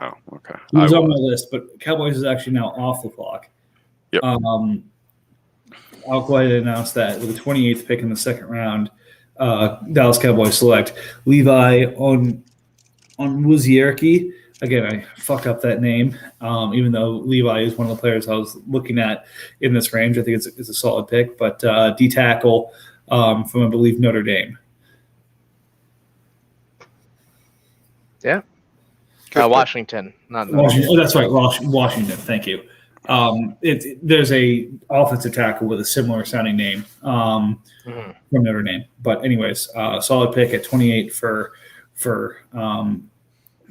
Oh, okay. He was on my list, but Cowboys is actually now off the clock. Yep. I'll go ahead and announce that with the 28th pick in the second round, Dallas Cowboys select Levi Onwuzurike. Again, I fuck up that name, even though Levi is one of the players I was looking at in this range. I think it's a solid pick, but D tackle from, I believe, Notre Dame. Yeah. Washington, not Washington. Oh, that's right, Washington. Thank you. There's a offensive tackle with a similar sounding name from Notre Dame. But anyways, solid pick at 28 for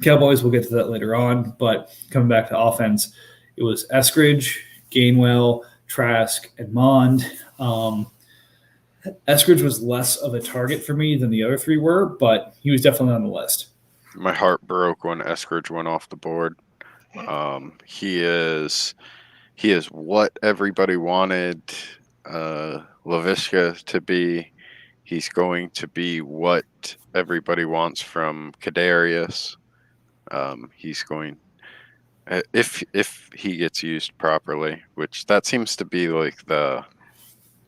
Cowboys. We'll get to that later on. But coming back to offense, it was Eskridge, Gainwell, Trask, and Mond. Eskridge was less of a target for me than the other 3 were, but he was definitely on the list. My heart broke when Eskridge went off the board. He is what everybody wanted Laviska to be. He's going to be what everybody wants from Kadarius. He's going, if he gets used properly, which that seems to be like the.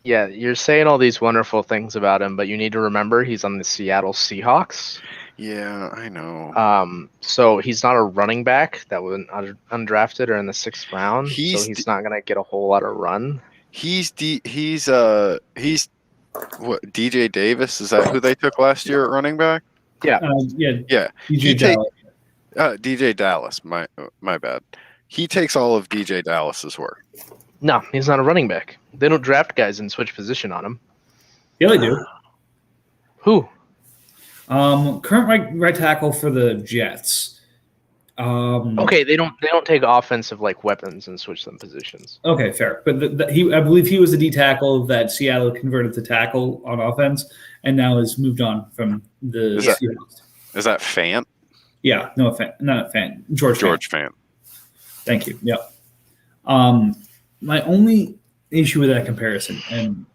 Yeah, you're saying all these wonderful things about him, but you need to remember he's on the Seattle Seahawks. Yeah, I know. So he's not a running back that was undrafted or in the 6th round. So he's not gonna get a whole lot of run. He's what, DJ Davis? Is that who they took last year at running back? Yeah. Yeah. DJ Dallas. My bad. He takes all of DJ Dallas's work. No, he's not a running back. They don't draft guys and switch position on him. Yeah, they do. Who? Current right tackle for the Jets. Okay, they don't take offensive like weapons and switch them positions. Okay, fair. But I believe he was the D tackle that Seattle converted to tackle on offense, and now has moved on from the Seahawks. Is that Fant? Yeah, not Fant. George Fant. Thank you. Yep. My only issue with that comparison, and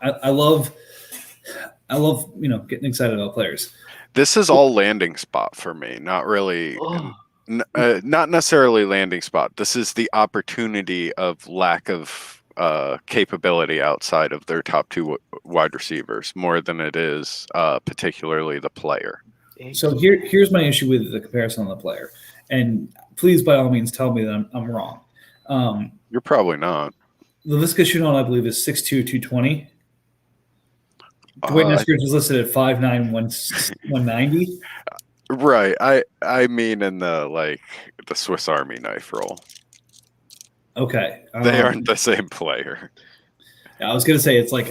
I love getting excited about players. This is all landing spot for me, not really, not necessarily landing spot. This is the opportunity of lack of capability outside of their top 2 wide receivers more than it is particularly the player. So here's my issue with the comparison on the player, and please by all means tell me that I'm wrong. You're probably not. Laviska Shenault, I believe, is 6'2", 220. Dwayne Eskridge is listed at 5'9", 190. Right. I mean in the Swiss Army knife roll. Okay. They aren't the same player. I was going to say, it's like,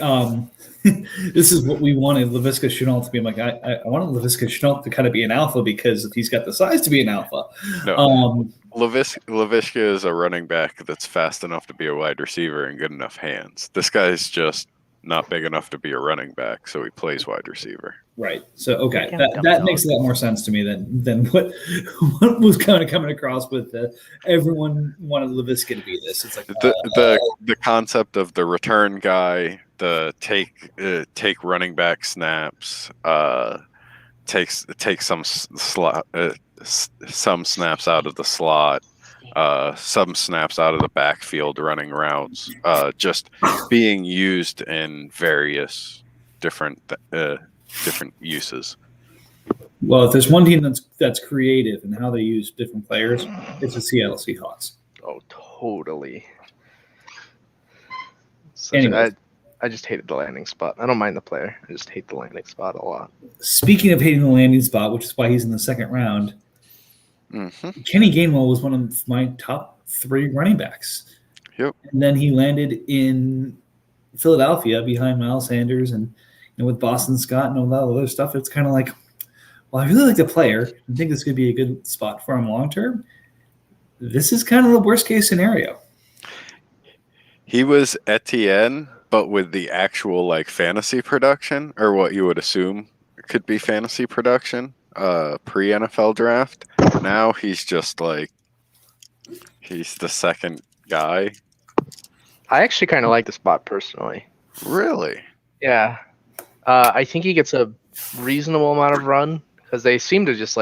this is what we wanted Laviska Shenault to be. I'm like, I wanted Laviska Shenault to kind of be an alpha because he's got the size to be an alpha. No. Laviska is a running back that's fast enough to be a wide receiver and good enough hands. This guy's just not big enough to be a running back, so he plays wide receiver. Right. So okay, that makes a lot more sense to me than what was kind of coming across with everyone wanted Laviska to be this. It's like the concept of the return guy, the take running back snaps, take some snaps out of the slot, some snaps out of the backfield running routes, just being used in various different uses. Well, if there's one team that's creative in how they use different players, it's the Seattle Seahawks. Oh, totally. I just hated the landing spot. I don't mind the player. I just hate the landing spot a lot. Speaking of hating the landing spot, which is why he's in the second round, Kenny Gainwell was one of my top 3 running backs. Yep. And then he landed in Philadelphia behind Miles Sanders and with Boston Scott and all that other stuff. It's kind of like, well, I really like the player. I think this could be a good spot for him long term. This is kind of the worst case scenario. He was Etienne, but with the actual fantasy production, or what you would assume could be fantasy production, pre-NFL draft. Now he's just he's the second guy. I actually kind of like the spot personally. Really? Yeah. I think he gets a reasonable amount of run because they seem to just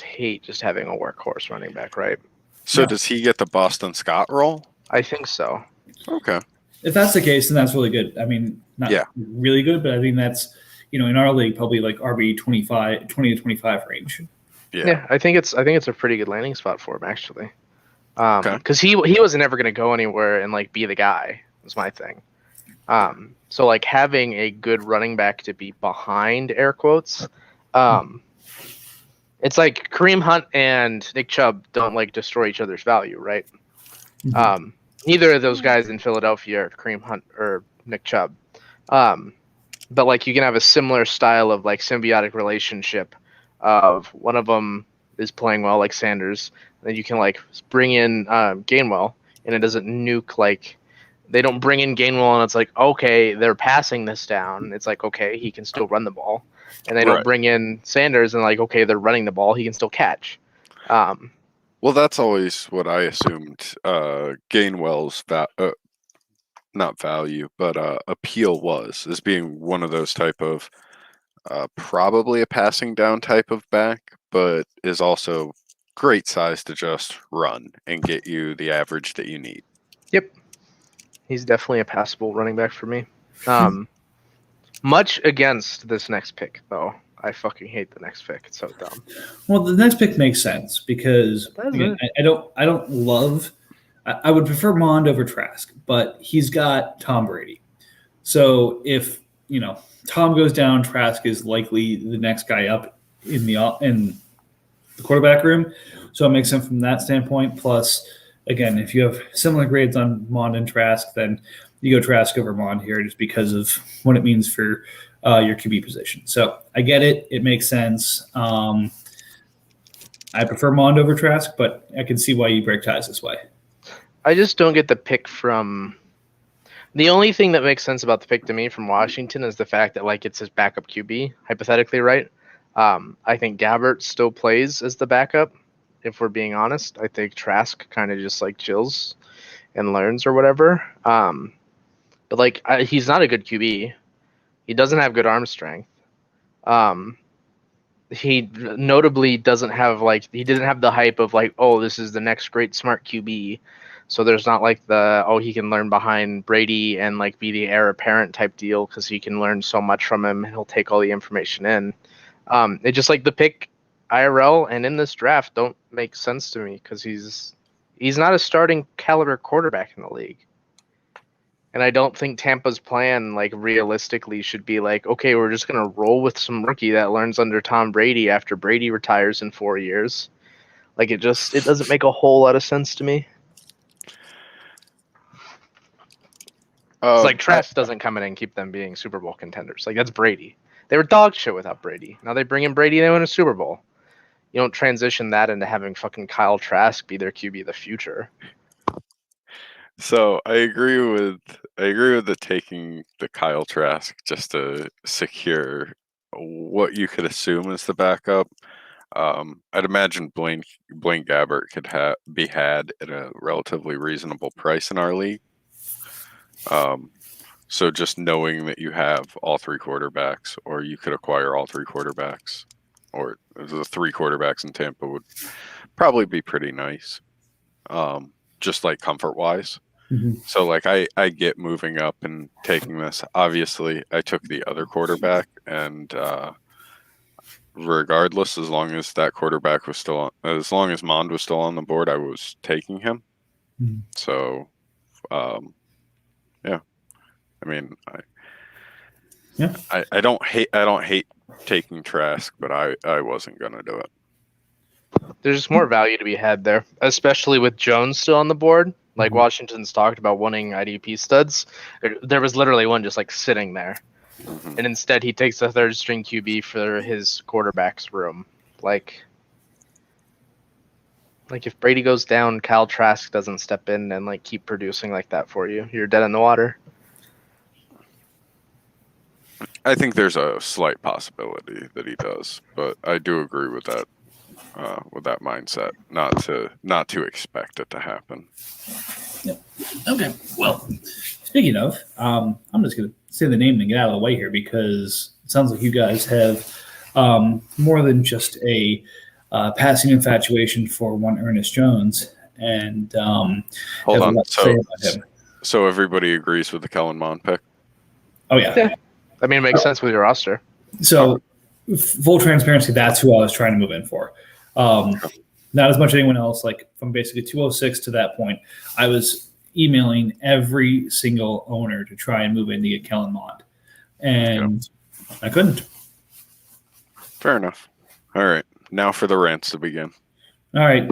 hate just having a workhorse running back, right? So Yeah. does he get the Boston Scott role? I think so. Okay. If that's the case, then that's really good. I mean, not Yeah. really good, but I think that's, in our league, probably like RB 20 to 25 range. Yeah. I think it's a pretty good landing spot for him actually. Okay. Because he wasn't ever gonna go anywhere and like be the guy. Was my thing. So like having a good running back to be behind air quotes, it's like Kareem Hunt and Nick Chubb don't like destroy each other's value, right? Mhm. Neither of those guys in Philadelphia are Kareem Hunt or Nick Chubb. But like you can have a similar style of like symbiotic relationship of one of them is playing well like Sanders, then you can like bring in Gainwell and it doesn't nuke like they don't bring in Gainwell and it's like okay they're passing this down. It's like okay he can still run the ball, and they don't Right. bring in Sanders and like okay they're running the ball he can still catch. Well, that's always what I assumed. Gainwell's not value, but appeal was as being one of those type of probably a passing down type of back, but is also great size to just run and get you the average that you need. Yep, he's definitely a passable running back for me. Much against this next pick though. I fucking hate the next pick. It's so dumb. Well, the next pick makes sense because Does again, I don't love. I would prefer Mond over Trask, but he's got Tom Brady. So if Tom goes down, Trask is likely the next guy up in the quarterback room. So it makes sense from that standpoint. Plus, again, if you have similar grades on Mond and Trask, then you go Trask over Mond here just because of what it means for your QB position. So I get it. It makes sense. I prefer Mond over Trask, but I can see why you break ties this way. I just don't get the pick from. The only thing that makes sense about the pick to me from Washington is the fact that like it's his backup QB, hypothetically, right? I think Gabbert still plays as the backup. If we're being honest, I think Trask kind of just like chills and learns or whatever. But like he's not a good QB. He doesn't have good arm strength. He notably doesn't have he didn't have the hype of like, oh, this is the next great smart QB. So there's not like he can learn behind Brady and like be the heir apparent type deal because he can learn so much from him and he'll take all the information in. It just like the pick IRL and in this draft don't make sense to me because he's not a starting caliber quarterback in the league. And I don't think Tampa's plan, like realistically, should be like, okay, we're just gonna roll with some rookie that learns under Tom Brady after Brady retires in 4 years. Like it doesn't make a whole lot of sense to me. It's like Trask doesn't come in and keep them being Super Bowl contenders. Like that's Brady. They were dog shit without Brady. Now they bring in Brady, they win a Super Bowl. You don't transition that into having fucking Kyle Trask be their QB of the future. So I agree with the taking the Kyle Trask just to secure what you could assume is the backup. I'd imagine Blaine Gabbert could be had at a relatively reasonable price in our league. So just knowing that you have all three quarterbacks, or you could acquire all three quarterbacks, or the three quarterbacks in Tampa would probably be pretty nice. Just like comfort wise. Mm-hmm. So like I get moving up and taking this. Obviously, I took the other quarterback, and regardless, as long as that quarterback was still on, as long as Mond was still on the board, I was taking him. Mm-hmm. So, yeah. I mean, I don't hate taking Trask, but I wasn't gonna do it. There's just more value to be had there, especially with Jones still on the board. Like Washington's talked about wanting IDP studs. There was literally one just like sitting there. Mm-hmm. And instead he takes a third string QB for his quarterback's room. Like if Brady goes down, Kyle Trask doesn't step in and like keep producing like that for you. You're dead in the water. I think there's a slight possibility that he does, but I do agree with that mindset, not to expect it to happen. Yeah. Okay. Well, Speaking of, I'm just going to say the name and get out of the way here because it sounds like you guys have more than just a passing infatuation for one Ernest Jones, and Hold have a on. lot to say about him. So everybody agrees with the Kellen Mond pick? Oh yeah. Yeah. I mean, it makes sense with your roster. So, full transparency, that's who I was trying to move in for. Not as much as anyone else. Like from basically 206 to that point, I was emailing every single owner to try and move in to get Kellen Mond, and I couldn't. Fair enough. All right. Now for the rants to begin. All right.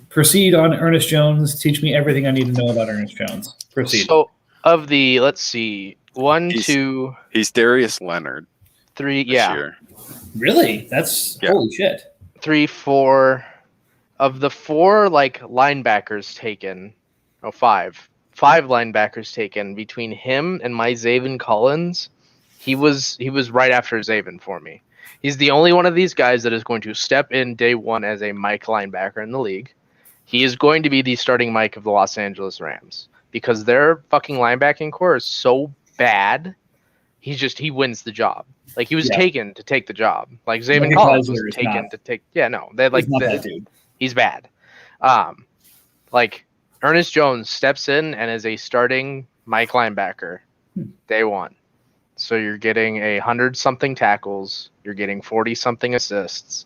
Proceed on Ernest Jones. Teach me everything I need to know about Ernest Jones. Proceed. So, of the, let's see, He's Darius Leonard. 3, this year. Really? That's holy shit. 3, 4 of the 4 like linebackers taken. Oh, 5 linebackers taken between him and my Zaven Collins. He was right after Zaven for me. He's the only one of these guys that is going to step in day one as a Mike linebacker in the league. He is going to be the starting Mike of the Los Angeles Rams because their fucking linebacking core is so bad. He wins the job. Like he was taken to take the job. Like Zaven Collins was taken to take. Yeah, no, they like that dude. He's bad. Like Ernest Jones steps in and is a starting Mike linebacker day one. So you're getting 100-something tackles. You're getting 40-something assists.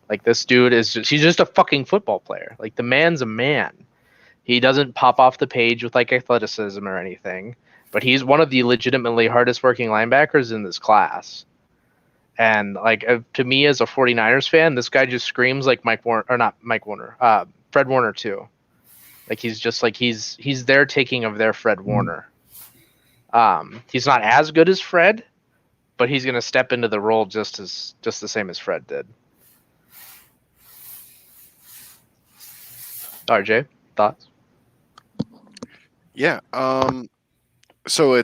Like this dude he's just a fucking football player. Like the man's a man. He doesn't pop off the page with like athleticism or anything, but he's one of the legitimately hardest working linebackers in this class. And like to me as a 49ers fan, this guy just screams like Fred Warner too. Like he's just like he's their taking of their Fred Warner. He's not as good as Fred, but he's gonna step into the role just the same as Fred did. RJ, thoughts? Yeah. So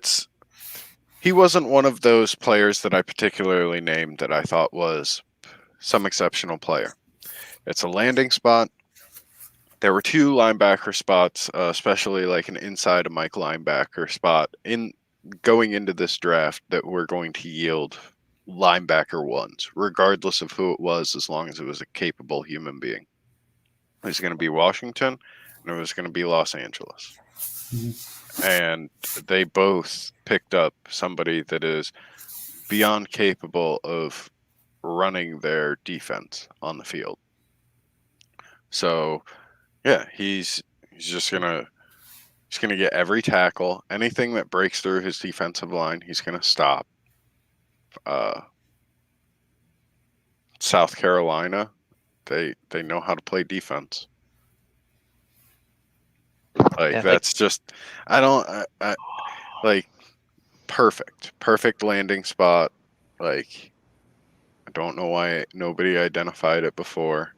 he wasn't one of those players that I particularly named that I thought was some exceptional player. It's a landing spot. There were 2 linebacker spots, especially like an inside a Mike linebacker spot in going into this draft that were going to yield linebacker ones, regardless of who it was, as long as it was a capable human being. It was going to be Washington and it was going to be Los Angeles. Mm-hmm. And they both picked up somebody that is beyond capable of running their defense on the field. So, yeah, he's gonna get every tackle. Anything that breaks through his defensive line, he's gonna stop. South Carolina, they know how to play defense. Like that's just I like perfect landing spot. Like I don't know why nobody identified it before.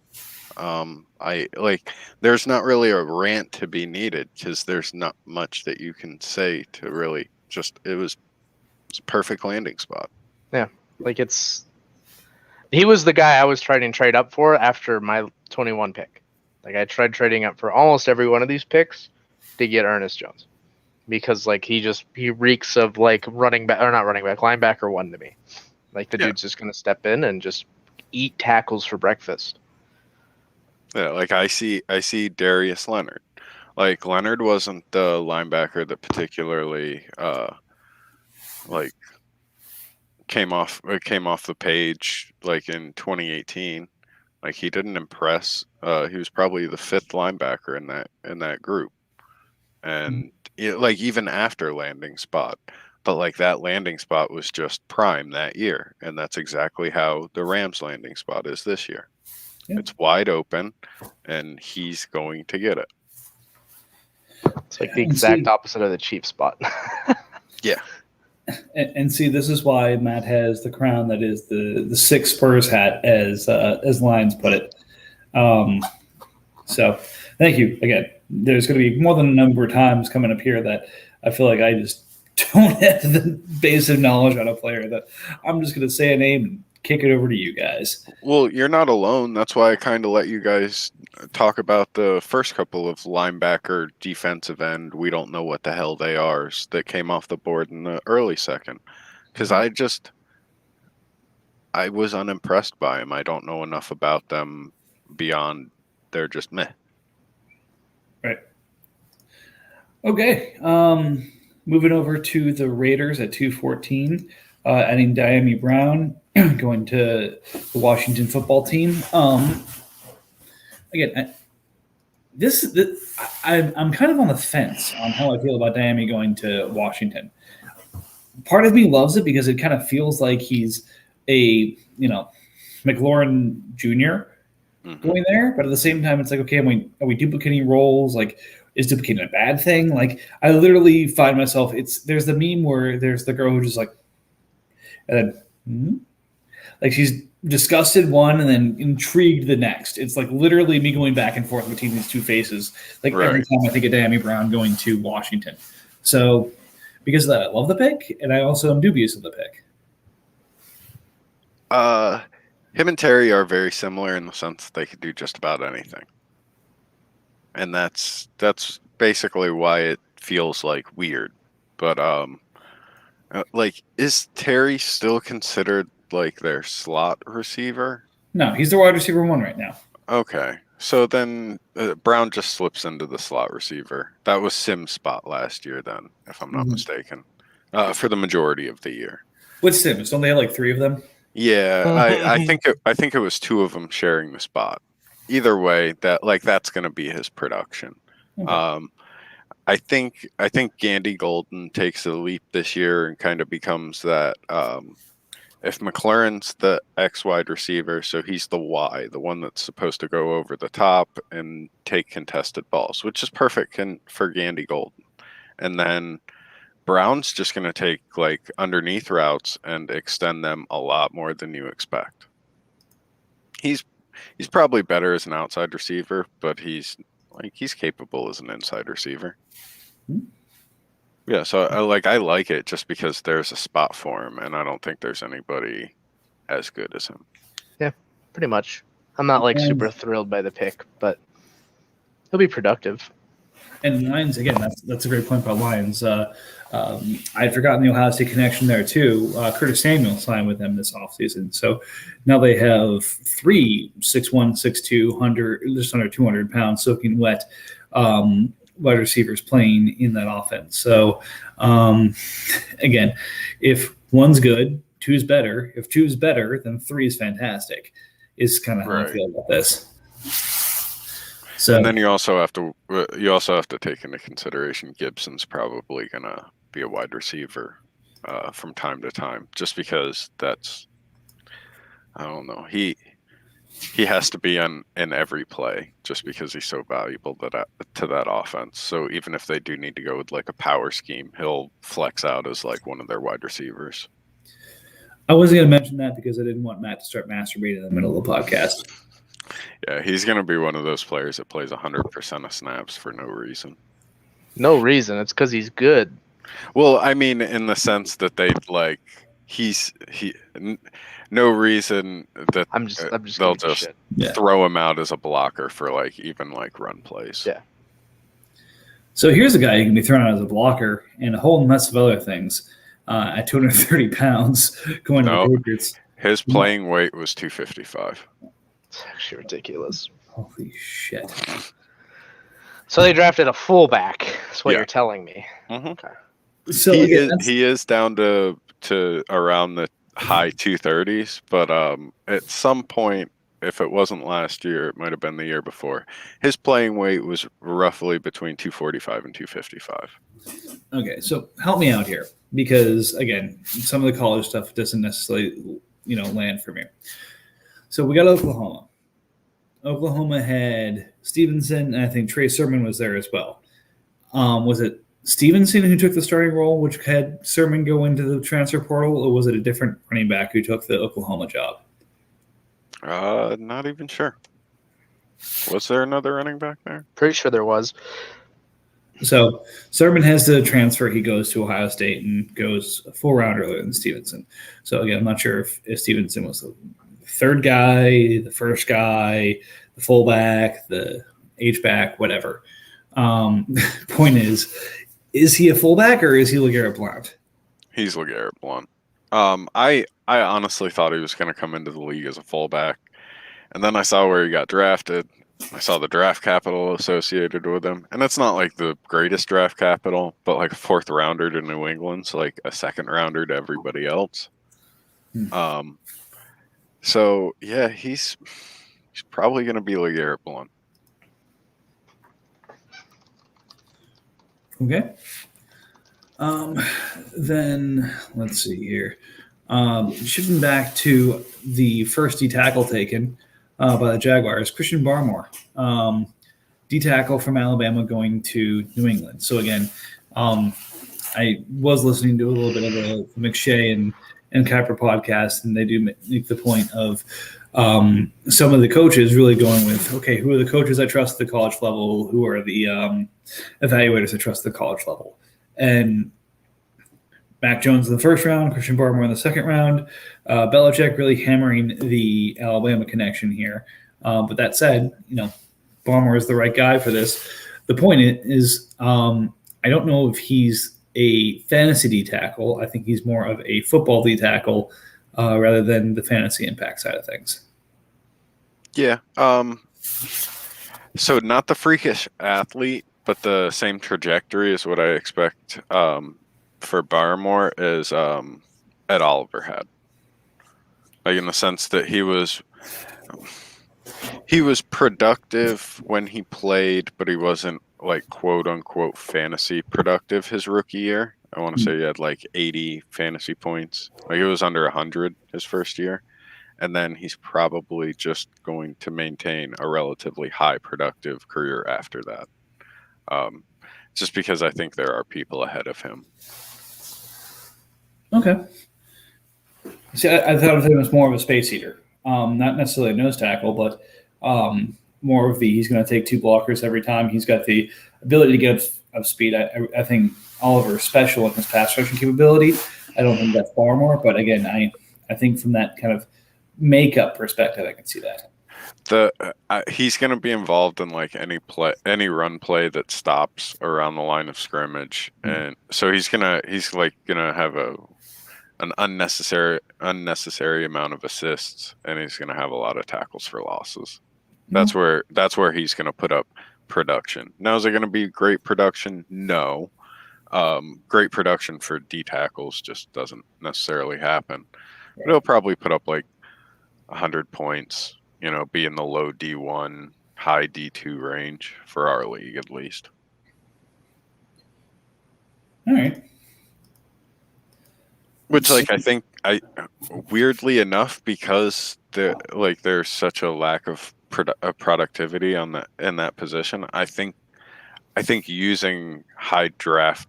There's not really a rant to be needed because there's not much that you can say to really it was a perfect landing spot. Yeah, like he was the guy I was trying to trade up for after my 21 pick. Like I tried trading up for almost every one of these picks to get Ernest Jones because like he reeks of like linebacker 1 to me. Like the dude's just gonna step in and just eat tackles for breakfast. Yeah, like I see Darius Leonard. Like Leonard wasn't the linebacker that particularly like came off the page like in 2018. Like he didn't impress. He was probably the 5th linebacker in that group. And like even after landing spot, but like that landing spot was just prime that year, and that's exactly how the Rams landing spot is this year. Yeah. It's wide open, and he's going to get it. It's like the exact opposite of the Chiefs spot. Yeah. And see, this is why Matt has the crown that is the 6 Spurs hat, as Lions put it. So thank you again. There's going to be more than a number of times coming up here that I feel like I just don't have the basic knowledge on a player that I'm just going to say a name and kick it over to you guys. Well, you're not alone. That's why I kind of let you guys talk about the first couple of linebacker, defensive end. We don't know what the hell they are that came off the board in the early second. Because I was unimpressed by them. I don't know enough about them beyond they're just meh. Right. Okay. Moving over to the Raiders at 214, adding Diami Brown, going to the Washington football team. Again, I'm kind of on the fence on how I feel about Diami going to Washington. Part of me loves it because it kind of feels like he's a McLaurin Jr. Going there, but at the same time, it's like, okay, are we duplicating roles? Like, is duplicating a bad thing? Like, I literally find myself. There's the meme where there's the girl who just like, and then like she's disgusted one and then intrigued the next. It's like literally me going back and forth between these two faces. Like every time I think of Diami Brown going to Washington. So because of that, I love the pick, and I also am dubious of the pick. Him and Terry are very similar in the sense that they could do just about anything. And that's basically why it feels like weird. But like, is Terry still considered like their slot receiver? No, he's the wide receiver 1 right now. Okay. So then Brown just slips into the slot receiver. That was Sim's spot last year then, if I'm not mistaken. For the majority of the year. What's Sims? Don't they have like 3 of them? Yeah, I think it was 2 of them sharing the spot. Either way, that's going to be his production. Okay. I think Gandy Golden takes the leap this year and kind of becomes that. If McLaurin's the X wide receiver, so he's the Y, the one that's supposed to go over the top and take contested balls, which is perfect for Gandy Golden, and then Brown's just going to take like underneath routes and extend them a lot more than you expect. He's probably better as an outside receiver, but he's capable as an inside receiver. Yeah, so I like it just because there's a spot for him, and I don't think there's anybody as good as him. Yeah, pretty much. I'm not like super thrilled by the pick, but he'll be productive. And Lions, again, that's a great point about Lions. I'd forgotten the Ohio State connection there too. Curtis Samuel signed with them this offseason. So now they have 3 6'1", 6'2", just under 200 pounds, soaking wet wide receivers playing in that offense. So again, if 1's good, 2's better. If 2's better, then 3 is fantastic. Is kind of how I feel about this. So, and then you also have to take into consideration Gibson's probably gonna be a wide receiver from time to time, just because I don't know, he has to be in every play just because he's so valuable to that offense. So even if they do need to go with like a power scheme, he'll flex out as like one of their wide receivers. I wasn't going to mention that because I didn't want Matt to start masturbating in the middle of the podcast. Yeah, he's going to be one of those players that plays 100% of snaps for no reason. No reason. It's because he's good. Well, I mean, in the sense that they like no reason that I'm just they'll just throw him out as a blocker for like even like run plays. Yeah. So here's a guy who can be thrown out as a blocker and a whole mess of other things at 230 pounds going to the Patriots. His playing weight was 255. It's actually ridiculous. Holy shit. So they drafted a fullback. That's what you're telling me. Mm-hmm. Okay. So he is down to around the high 230s, but at some point, if it wasn't last year, it might have been the year before. His playing weight was roughly between 245 and 255. Okay, so help me out here because again, some of the college stuff doesn't necessarily, land for me. So we got Oklahoma. Oklahoma had Stevenson, and I think Trey Sermon was there as well. Was it Stevenson who took the starting role, which had Sermon go into the transfer portal, or was it a different running back who took the Oklahoma job? Not even sure. Was there another running back there? Pretty sure there was. So Sermon has to transfer. He goes to Ohio State and goes a full round earlier than Stevenson. So again, I'm not sure if Stevenson was the third guy, the first guy, the fullback, the H-back, whatever. Point is he a fullback or is he LeGarrette Blount? He's LeGarrette Blount. I honestly thought he was going to come into the league as a fullback, and then I saw where he got drafted. I saw the draft capital associated with him, and it's not like the greatest draft capital, but like a fourth rounder to New England's like a second rounder to everybody else. So yeah, he's probably going to be LeGarrette Blount. Okay. Then let's see here. Shifting back to the first D tackle taken by the Jaguars, Christian Barmore, D tackle from Alabama going to New England. So again, I was listening to a little bit of the McShay and Kuiper podcast, and they do make the point of some of the coaches really going with, okay, who are the coaches I trust at the college level? Who are the evaluators I trust at the college level? And Mac Jones in the first round, Christian Barmore in the second round. Belichick really hammering the Alabama connection here. But that said, Barmore is the right guy for this. The point is, I don't know if he's a fantasy D tackle. I think he's more of a football D tackle rather than the fantasy impact side of things. Yeah. So not the freakish athlete, but the same trajectory is what I expect for Barmore is Ed Oliver had. Like in the sense that he was productive when he played, but he wasn't like quote unquote fantasy productive his rookie year. I want to say he had like 80 fantasy points. Like it was under 100 his first year. And then he's probably just going to maintain a relatively high productive career after that. Just because I think there are people ahead of him. Okay. See, I thought of him as more of a space eater. Not necessarily a nose tackle, but more of he's going to take two blockers every time. He's got the ability to get up speed. I think Oliver's special in his pass rushing capability. I don't think that's Barmore, but again, I think from that kind of makeup perspective, I can see that. He's going to be involved in like any run play that stops around the line of scrimmage, and so he's gonna have an unnecessary amount of assists, and he's gonna have a lot of tackles for losses. That's where he's gonna put up production. Now, is it gonna be great production? No. Great production for D tackles just doesn't necessarily happen. But he'll probably put up like 100 points. Be in the low D1, high D2 range for our league at least. All right. Which, I think, weirdly enough, because there's such a lack of productivity in that position, I think using a high draft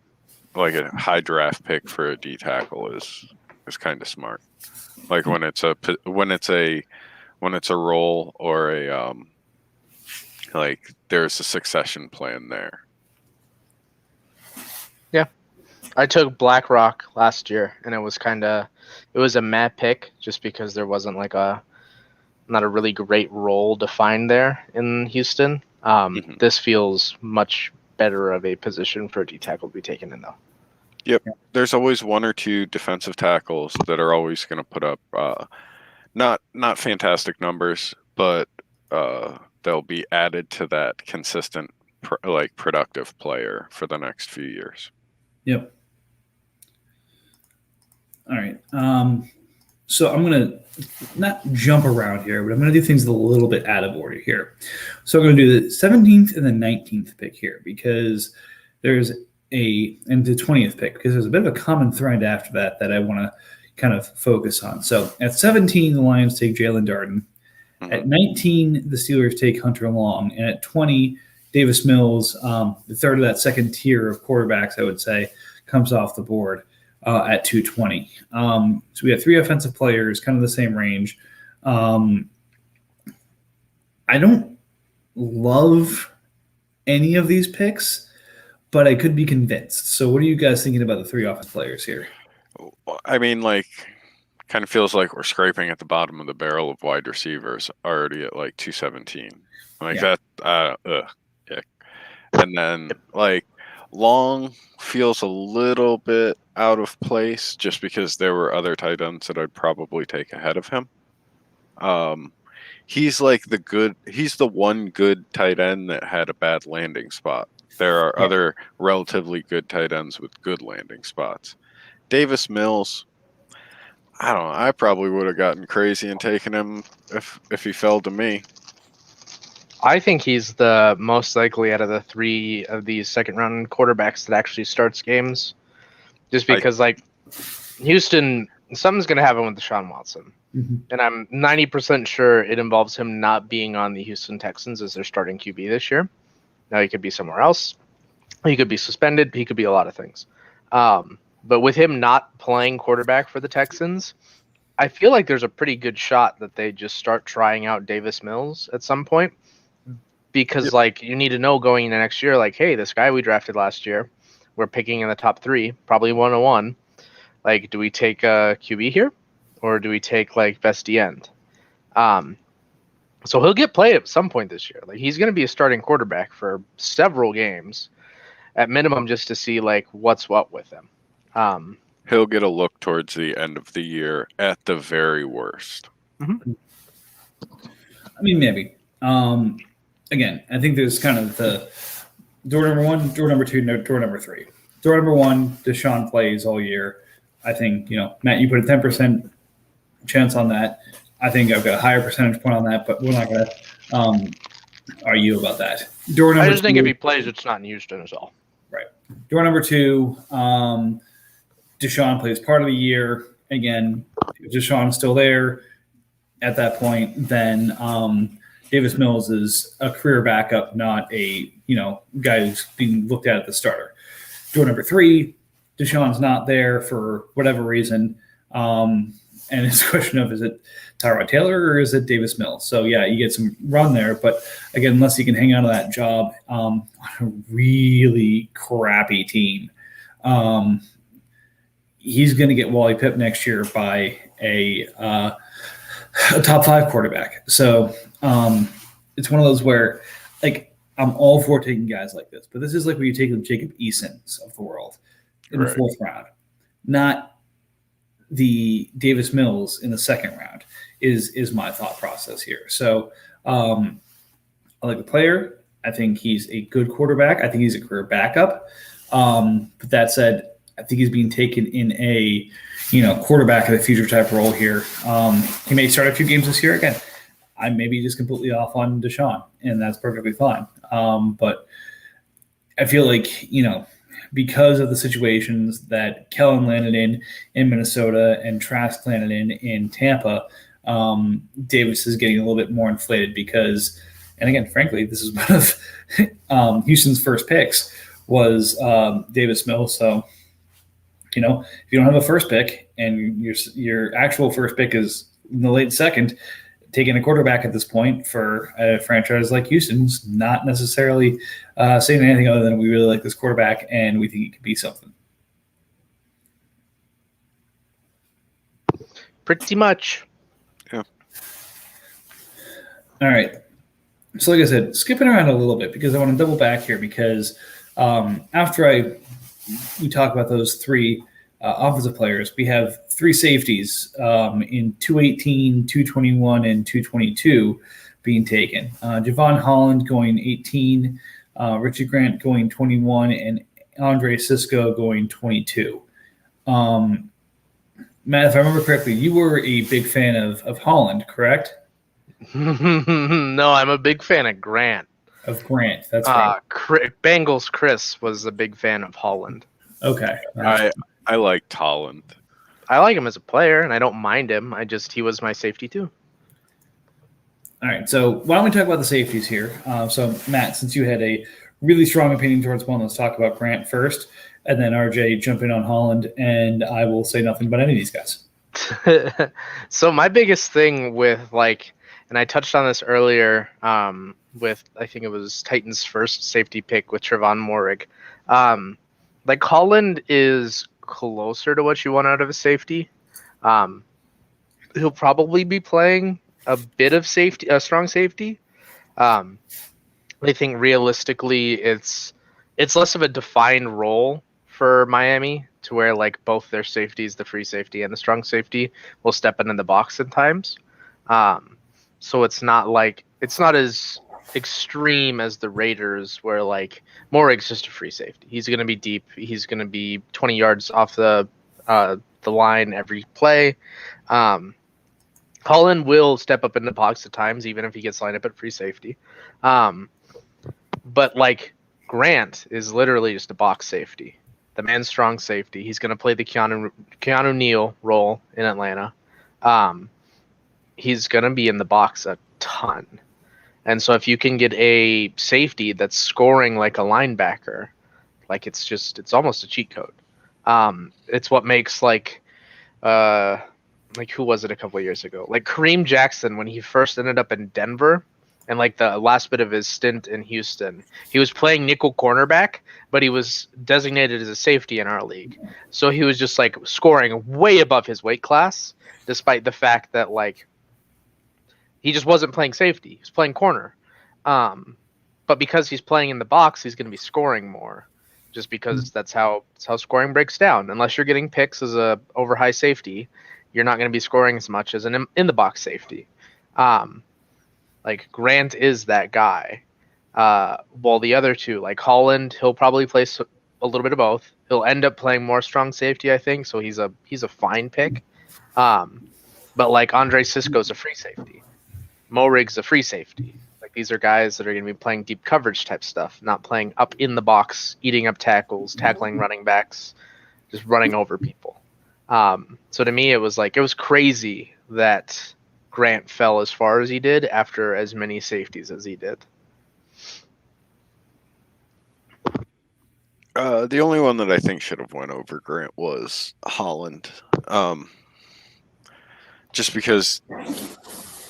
pick for a D tackle is kind of smart. Like when it's a role or a there's a succession plan there. Yeah, I took BlackRock last year, and it was a mad pick just because there wasn't not a really great role defined there in Houston. This feels much better of a position for a D tackle to be taken in, though. Yep, there's always one or two defensive tackles that are always going to put up not fantastic numbers, but they'll be added to that consistent productive player for the next few years. Yep. All right. So I'm going to not jump around here, but I'm going to do things a little bit out of order here. So I'm going to do the 17th and the 19th pick here because there's and the 20th pick because there's a bit of a common thread after that I want to kind of focus on. So at 17, the Lions take Jalen Darden. Mm-hmm. At 19, the Steelers take Hunter Long. And at 20, Davis Mills, the third of that second tier of quarterbacks, I would say, comes off the board at 220. So we have three offensive players, kind of the same range. I don't love any of these picks, but I could be convinced. So what are you guys thinking about the three offense players here? I mean, like, kind of feels like we're scraping at the bottom of the barrel of wide receivers already at like 217. Like Yeah. that, yeah. And then like Long feels a little bit out of place just because there were other tight ends that I'd probably take ahead of him. He's like he's the one good tight end that had a bad landing spot. There are other relatively good tight ends with good landing spots. Davis Mills, I don't know. I probably would have gotten crazy and taken him if he fell to me. I think he's the most likely out of the three of these second round quarterbacks that actually starts games. Just because, like, Houston, something's going to happen with Deshaun Watson. Mm-hmm. And I'm 90% sure it involves him not being on the Houston Texans as their starting QB this year. Now, he could be somewhere else. He could be suspended. He could be a lot of things. But with him not playing quarterback for the Texans, I feel like there's a pretty good shot that they just start trying out Davis Mills at some point. Because, like, you need to know going into next year, like, hey, this guy we drafted last year, we're picking in the top 3, probably 101. Like, do we take a QB here? Or do we take, like, Bestie End? So he'll get played at some point this year. Like, he's going to be a starting quarterback for several games, at minimum, just to see, like, what's what with him. He'll get a look towards the end of the year at the very worst. Mm-hmm. I mean, maybe. Again, I think there's kind of the door number 1, door number 2, door number 3. Door number 1, Deshaun plays all year. I think, Matt, you put a 10% chance on that. I think I've got a higher percentage point on that, but we're not going to argue about that. Door number I just 2, think if he plays, it's not in Houston is all. Right. Door number 2, Deshaun plays part of the year. Again, if Deshaun's still there at that point, then Davis Mills is a career backup, not a guy who's being looked at the starter. Door number 3, Deshaun's not there for whatever reason, and it's a question of, is it Tyrod Taylor or is it Davis Mills? So yeah, you get some run there, but again, unless he can hang on to that job on a really crappy team, he's going to get Wally Pipp next year by a top 5 quarterback. So it's one of those where, like, I'm all for taking guys like this, but this is like where you take the Jacob Easons of the world in the 4th round, not the Davis Mills in the 2nd round is my thought process here. So I like the player. I think he's a good quarterback. I think he's a career backup. But that said, I think he's being taken in a quarterback of the future type role here. He may start a few games this year. Again, I may be just completely off on Deshaun, and that's perfectly fine. But I feel like, because of the situations that Kellen landed in Minnesota and Trask landed in Tampa, Davis is getting a little bit more inflated because, and again, frankly, this is one of Houston's first picks was Davis Mills. So, if you don't have a first pick and your actual first pick is in the late 2nd, taking a quarterback at this point for a franchise like Houston's not necessarily saying anything other than we really like this quarterback and we think he could be something. Pretty much. Yeah. All right. So like I said, skipping around a little bit because I want to double back here because after we talk about those 3 offensive players, we have 3 safeties in 218, 221, and 222 being taken. Javon Holland going 18, Richie Grant going 21, and Andre Cisco going 22. Matt, if I remember correctly, you were a big fan of Holland, correct? No, I'm a big fan of Grant. Of Grant, that's right. Bengals Chris was a big fan of Holland. Okay. I liked Holland. I like him as a player, and I don't mind him. He was my safety too. All right, so why don't we talk about the safeties here? So, Matt, since you had a really strong opinion towards one, let's talk about Grant first, and then RJ jump in on Holland, and I will say nothing about any of these guys. So my biggest thing with, and I touched on this earlier with, I think it was Titans' first safety pick with Trevon Moehrig. Like Holland is closer to what you want out of a safety. He'll probably be playing a bit of safety, a strong safety. I think realistically, it's less of a defined role for Miami, to where like both their safeties, the free safety and the strong safety, will step in the box at times. So it's not as extreme as the Raiders, where like Morig's just a free safety. He's going to be deep. He's going to be 20 yards off the line every play. Holland will step up in the box at times, even if he gets lined up at free safety. But like Grant is literally just a box safety. The man's strong safety. He's going to play the Keanu Neal role in Atlanta. He's going to be in the box a ton. And so if you can get a safety that's scoring like a linebacker, like it's almost a cheat code. It's what makes like who was it a couple of years ago? Like Kareem Jackson, when he first ended up in Denver, and like the last bit of his stint in Houston, he was playing nickel cornerback, but he was designated as a safety in our league. So he was just like scoring way above his weight class, despite the fact that like he just wasn't playing safety. He was playing corner. But because he's playing in the box, he's going to be scoring more, just because that's how scoring breaks down. Unless you're getting picks as a over high safety, you're not going to be scoring as much as an in the box safety. Like Grant is that guy. While the other two, like Holland, he'll probably play a little bit of both. He'll end up playing more strong safety, I think. So he's a fine pick. But like Andre Sisco's a free safety. Morig's a free safety. Like these are guys that are going to be playing deep coverage type stuff, not playing up in the box, eating up tackles, tackling running backs, just running over people. So to me, it was crazy that Grant fell as far as he did after as many safeties as he did. The only one that I think should have went over Grant was Holland. Just because,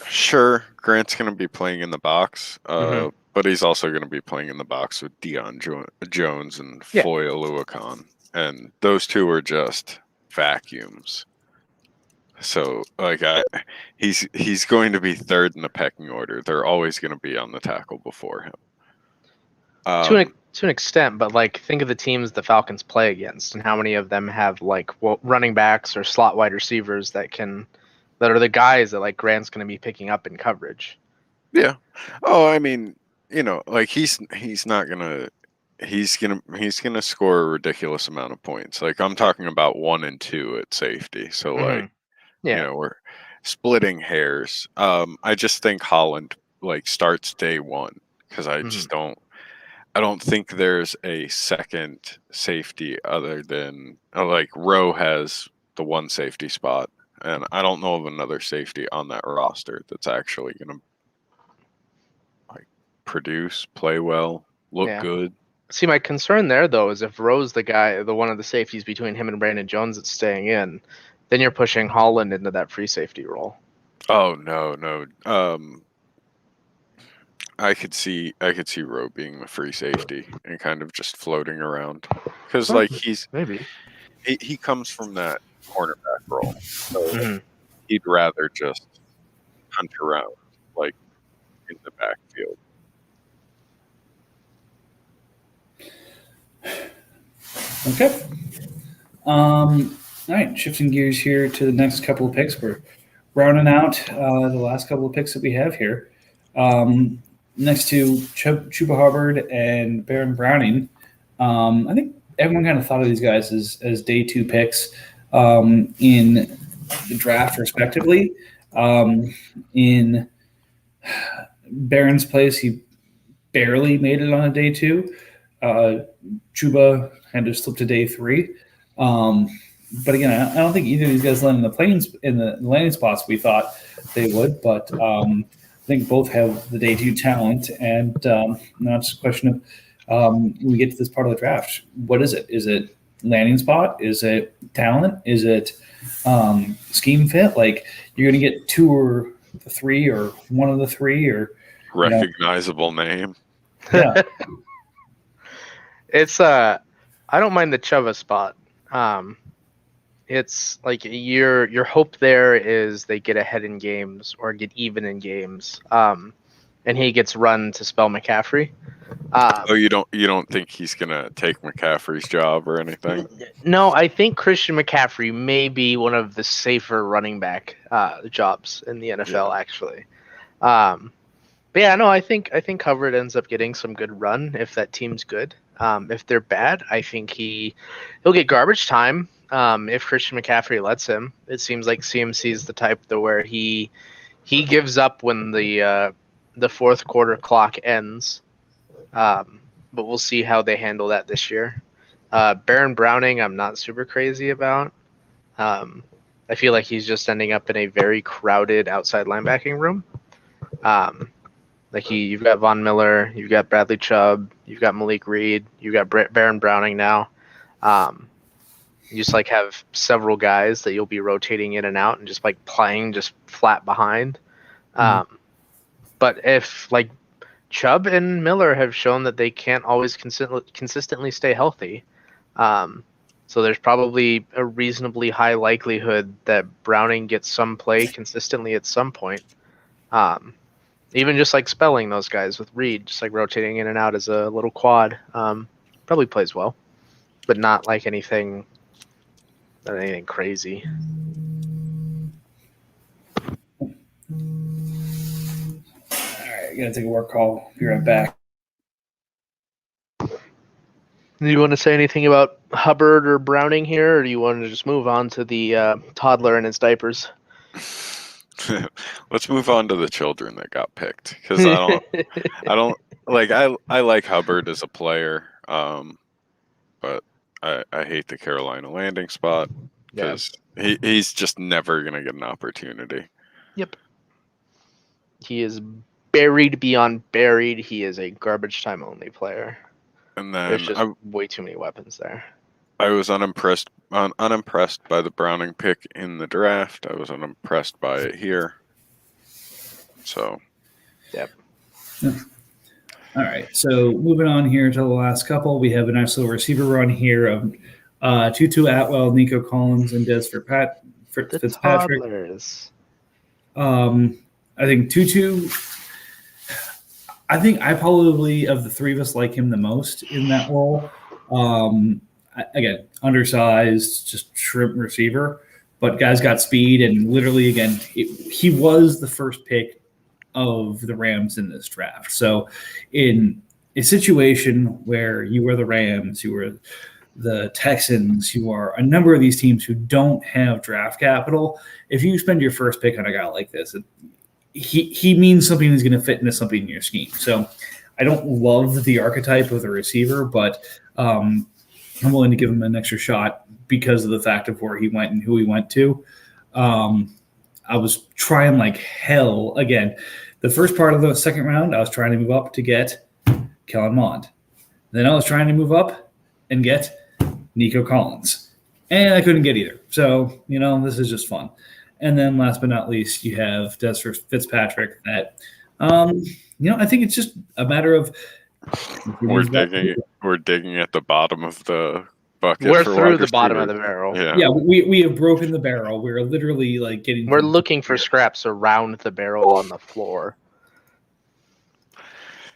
sure, Grant's going to be playing in the box, but he's also going to be playing in the box with Deion Jones and Foy Oluokun. And those two are just vacuums. So, like, he's going to be third in the pecking order. They're always going to be on the tackle before him. To an extent, but like think of the teams the Falcons play against, and how many of them have like running backs or slot wide receivers that are the guys that like Grant's going to be picking up in coverage. Yeah. Oh, I mean, like he's gonna score a ridiculous amount of points. Like I'm talking about 1 and 2 at safety. So like, we're splitting hairs. I just think Holland like starts day one, because I just I don't think there's a second safety other than like Rowe has the one safety spot, and I don't know of another safety on that roster that's actually going to like produce, play well, look good. See, my concern there though is if Rowe's the one of the safeties between him and Brandon Jones that's staying in, then you're pushing Holland into that free safety role. Oh no. I could see Rowe being the free safety and kind of just floating around, because like he comes from that cornerback role, so he'd rather just hunt around like in the backfield. Okay. All right, shifting gears here to the next couple of picks. We're rounding out the last couple of picks that we have here. Next to Chuba Hubbard and Baron Browning, I think everyone kind of thought of these guys as day 2 picks in the draft, respectively. In Baron's place, he barely made it on a day 2. Chuba kind of slipped to day 3. But again, I don't think either of these guys landed in the landing spots we thought they would. But I think both have the day 2 talent, and now it's a question of when we get to this part of the draft, what is it? Is it landing spot? Is it talent? Is it scheme fit? Like you're going to get 2 or the 3 or one of the 3 or recognizable name. Yeah. It's I don't mind the Chuba spot. It's like your hope there is they get ahead in games or get even in games. And he gets run to spell McCaffrey. Oh, you don't think he's gonna take McCaffrey's job or anything? No, I think Christian McCaffrey may be one of the safer running back jobs in the NFL, actually. But yeah, no, I think Hubbard ends up getting some good run if that team's good. If they're bad, I think he'll get garbage time. If Christian McCaffrey lets him, it seems like CMC is the type to where he gives up when the fourth quarter clock ends. But we'll see how they handle that this year. Baron Browning, I'm not super crazy about. I feel like he's just ending up in a very crowded outside linebacking room. You've got Von Miller, you've got Bradley Chubb, you've got Malik Reed, you've got Baron Browning now. You just like have several guys that you'll be rotating in and out and just like playing just flat behind. But if like Chubb and Miller have shown that they can't always consistently stay healthy, so there's probably a reasonably high likelihood that Browning gets some play consistently at some point. Even just like spelling those guys with Reed, just like rotating in and out as a little quad, probably plays well, but not like anything crazy. All right, gotta take a work call. Be right back. Do you want to say anything about Hubbard or Browning here, or do you want to just move on to the toddler and his diapers? Let's move on to the children that got picked, because I don't like I like Hubbard as a player, but I hate the Carolina landing spot because he's just never gonna get an opportunity. Yep. He is buried beyond buried. He is a garbage time only player. And then there's just way too many weapons there. I was unimpressed by the Browning pick in the draft. I was unimpressed by it here. So, yep. All right. So moving on here to the last couple, we have a nice little receiver run here of Tutu Atwell, Nico Collins, and Des Fitzpatrick. Toddlers. I think Tutu. I think I probably, of the three of us, like him the most in that role. Again, undersized, just shrimp receiver, but guy's got speed, and literally, again, he was the first pick of the Rams in this draft. So in a situation where you were the Rams, you were the Texans, you are a number of these teams who don't have draft capital, if you spend your first pick on a guy like this, he means something that's going to fit into something in your scheme. So I don't love the archetype of the receiver, but I'm willing to give him an extra shot because of the fact of where he went and who he went to. I was trying like hell. Again, the first part of the second round, I was trying to move up to get Kellen Mond. Then I was trying to move up and get Nico Collins. And I couldn't get either. So, this is just fun. And then last but not least, you have Des Fitzpatrick that, I think it's just a matter of we're digging at the bottom of the bucket. We're through the bottom of the barrel. Yeah, we have broken the barrel. We're literally like getting. We're looking for scraps around the barrel on the floor.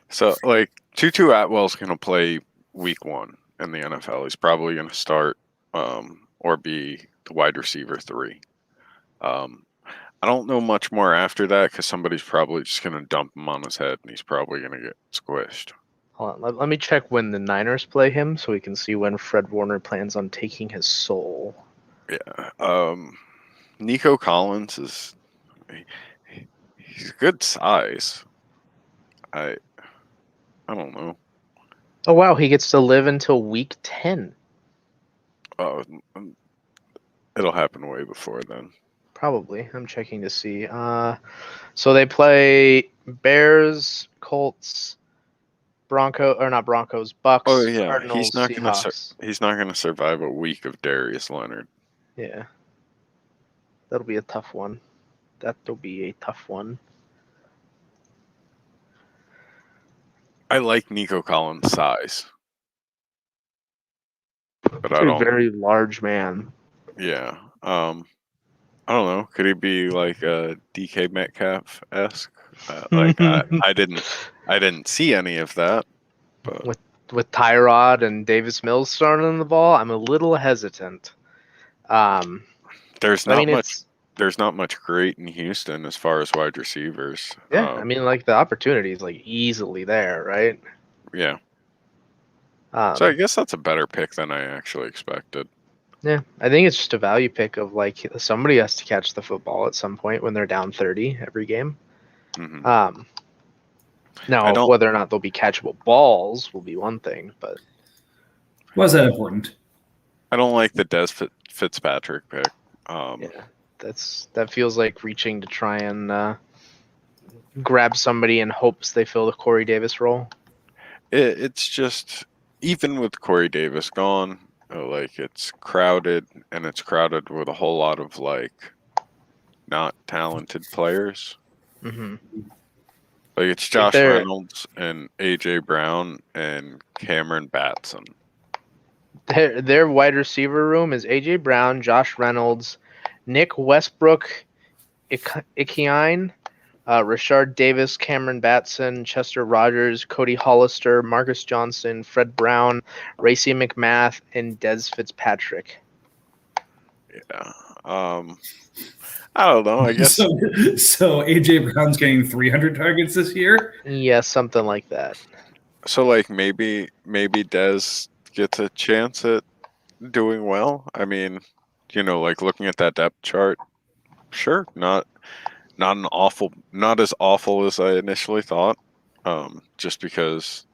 So, like, Tutu Atwell's going to play week 1 in the NFL. He's probably going to start or be the wide receiver 3. I don't know much more after that because somebody's probably just going to dump him on his head and he's probably going to get squished. Hold on. Let me check when the Niners play him so we can see when Fred Warner plans on taking his soul. Yeah. Nico Collins he's a good size. I don't know. Oh, wow. He gets to live until week 10. Oh, it'll happen way before then. Probably. I'm checking to see. So they play Bears, Colts, Broncos, Bucks. Oh yeah, Cardinals, he's not gonna survive a week of Darius Leonard. Yeah, that'll be a tough one. I like Nico Collins' size. but He's I a don't. very large man. Yeah. I don't know. Could he be like a DK Metcalf esque? I didn't see any of that. But With Tyrod and Davis Mills starting the ball, I'm a little hesitant. there's I not mean, much. it's There's not much great in Houston as far as wide receivers. yeah. I mean, like the opportunity is like easily there, right? Yeah. So I Um, guess that's a better pick than I actually expected. yeah, I think it's just a value pick of like somebody has to catch the football at some point when they're down 30 every game. Hmm. I Now don't. whether or not they'll be catchable balls will be one thing, but Was that important? I don't like the Fitzpatrick pick. yeah, that feels like reaching to try and grab somebody in hopes they fill the Corey Davis role. It's just even with Corey Davis gone, like it's crowded, and it's crowded with a whole lot of like not talented players. Mm-hmm. Like it's Josh Reynolds and AJ Brown and Cameron Batson. Their wide receiver room is AJ Brown, Josh Reynolds, Nick Westbrook, Ikiane, Rashard Davis, Cameron Batson, Chester Rogers, Cody Hollister, Marcus Johnson, Fred Brown, Racy McMath, and Des Fitzpatrick. Yeah. I don't know. I guess so AJ Brown's getting 300 targets this year. Yeah, something like that. so. Like maybe Dez gets a chance at doing well. I mean, like looking at that depth chart, sure, not as awful as I initially thought. Just because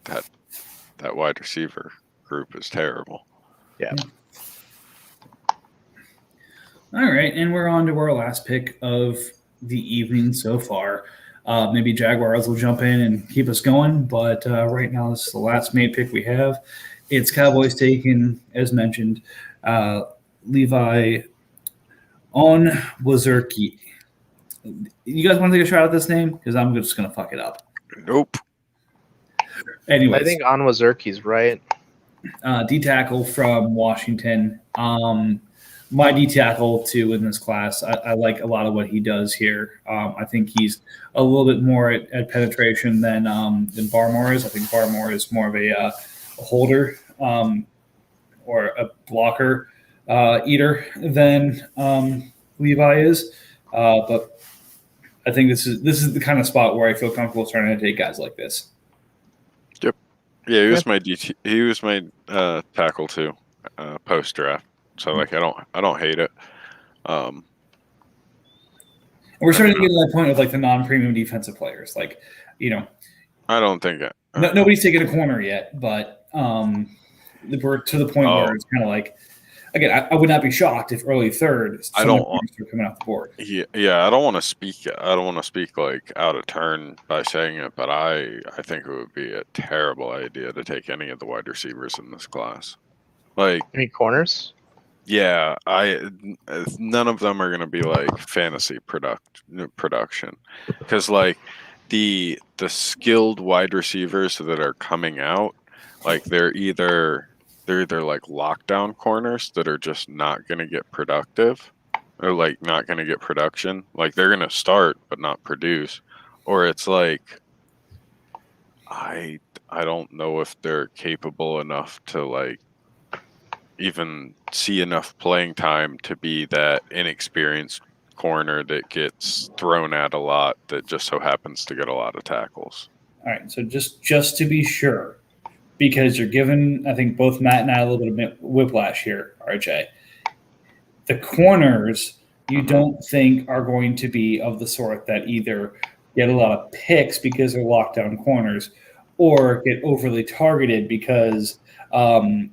that wide receiver group is terrible. Yeah. All right, and we're on to our last pick of the evening so far. Maybe Jaguars will jump in and keep us going, but right now this is the last made pick we have. It's Cowboys taking, as mentioned, Levi Onwuzurike. You guys want to take a shot at this name? Because I'm just going to fuck it up. Nope. Anyways, I think Onwuzurike's right. D tackle from Washington. My D tackle too in this class. I like a lot of what he does here. I think he's a little bit more at penetration than Barmore is. I think Barmore is more of a holder or a blocker eater than Levi is. But I think this is the kind of spot where I feel comfortable starting to take guys like this. Yep. Yeah, he was my DT. He was my tackle too, post draft. So like I don't hate it. And we're starting to get to that point of like the non-premium defensive players. Like, I don't think it. Nobody's taken a corner yet, but we're to the point where it's kind of like, again, I would not be shocked if early third some of the corners are coming off the board. Yeah. I don't want to speak like out of turn by saying it, but I think it would be a terrible idea to take any of the wide receivers in this class. Like any corners. Yeah, none of them are going to be like fantasy production, because like the skilled wide receivers that are coming out, like they're either like lockdown corners that are just not going to get productive, or like not going to get production. Like they're going to start but not produce, or it's like I don't know if they're capable enough to like even see enough playing time to be that inexperienced corner that gets thrown at a lot that just so happens to get a lot of tackles. All right, so just to be sure, because you're giving, I think both Matt and I a little bit of whiplash here, RJ. The corners you don't think are going to be of the sort that either get a lot of picks because they're lockdown corners or get overly targeted because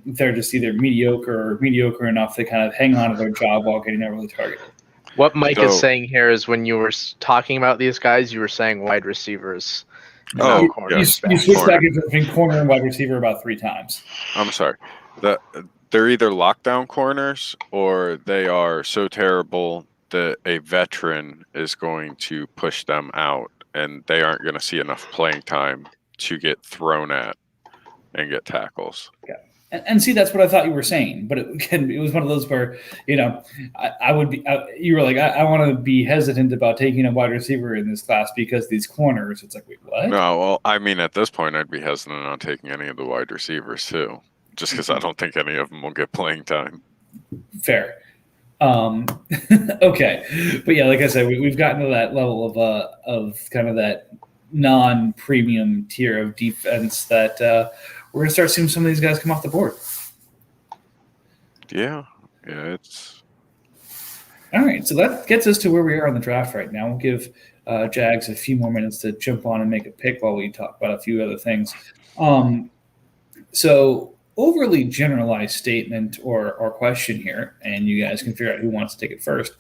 they're just either mediocre enough to kind of hang on to their job while getting overly targeted. What Mike is saying here is when you were talking about these guys, you were saying wide receivers. You switched back between corner and wide receiver about 3 times. I'm sorry. They're either lockdown corners or they are so terrible that a veteran is going to push them out and they aren't going to see enough playing time to get thrown at and get tackles. Yeah. And see, that's what I thought you were saying, but it was one of those where, I would be. You were like, I want to be hesitant about taking a wide receiver in this class because these corners. It's like, wait, what? No, well, I mean, at this point, I'd be hesitant on taking any of the wide receivers too, just because I don't think any of them will get playing time. Fair. Okay, but yeah, like I said, we've gotten to that level of kind of that non-premium tier of defense that we're gonna start seeing some of these guys come off the board. Yeah, it's all right. So that gets us to where we are on the draft right now. We'll give Jags a few more minutes to jump on and make a pick while we talk about a few other things. So overly generalized statement or question here, and you guys can figure out who wants to take it first.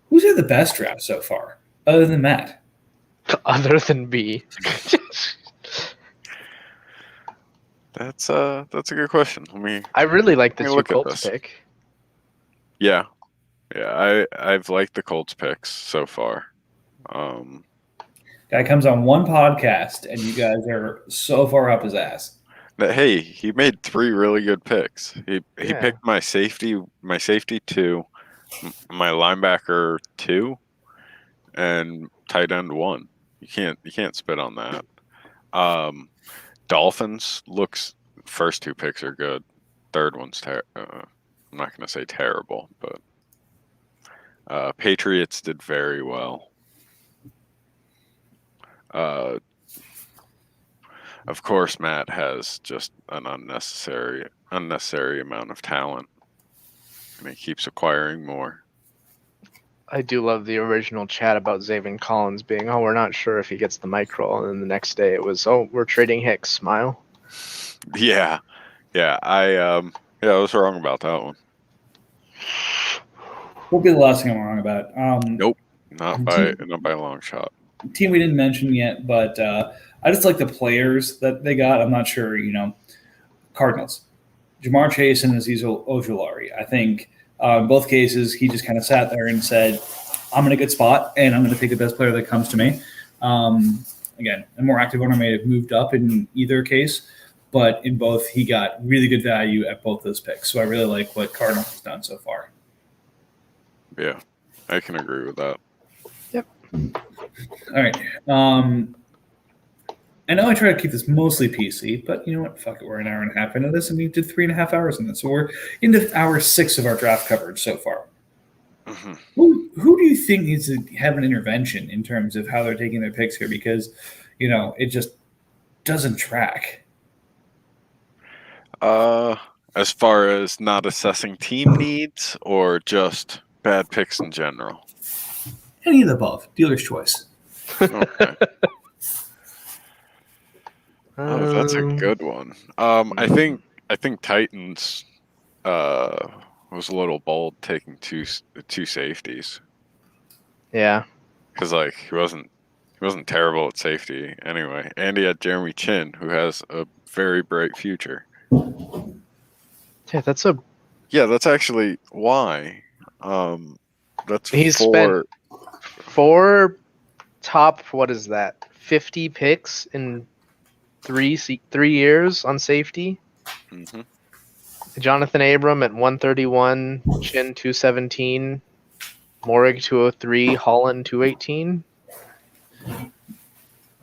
Who's had the best draft so far, other than Matt? Other than B. that's a good question. I really like the let me two look at Colts this. pick. Yeah. I've liked the Colts picks so far. Guy comes on one podcast, and you guys are so far up his ass. Hey, he made 3 really good picks. He Yeah. picked my safety 2, my linebacker 2, and tight end 1. You can't spit on that. Dolphins looks first 2 picks are good. Third one's I'm not gonna say terrible, but Patriots did very well. Of course, Matt has just an unnecessary amount of talent, and he keeps acquiring more. I do love the original chat about Zaven Collins being, we're not sure if he gets the mic roll, and then the next day it was, we're trading Hicks. Smile. Yeah. I was wrong about that one. Won't be the last thing I'm wrong about. Nope, not by a long shot. Team we didn't mention yet, but I just like the players that they got. I'm not sure, Cardinals. Jamar Chase and Azeez Ojulari. I think in both cases, he just kind of sat there and said, I'm in a good spot, and I'm going to take the best player that comes to me. Again, a more active owner may have moved up in either case, but in both, he got really good value at both those picks. So I really like what Cardinals has done so far. Yeah, I can agree with that. Yep. All right. I know I try to keep this mostly PC, but you know what? Fuck it. We're an hour and a half into this, and we did 3.5 hours in this. So we're into hour 6 of our draft coverage so far. Mm-hmm. Who do you think needs to have an intervention in terms of how they're taking their picks here? Because, it just doesn't track. As far as not assessing team needs or just bad picks in general? Any of the above. Dealer's choice. Okay. Oh, that's a good one. I think Titans was a little bold taking two safeties. Yeah. Because he wasn't terrible at safety anyway, and he had Jeremy Chin, who has a very bright future. Yeah, that's actually why. He's spent 4 top, what is that, 50 picks in 3 years on safety. Mm-hmm. Jonathan Abram at 131, Chin 217, Morig 203, Holland 218.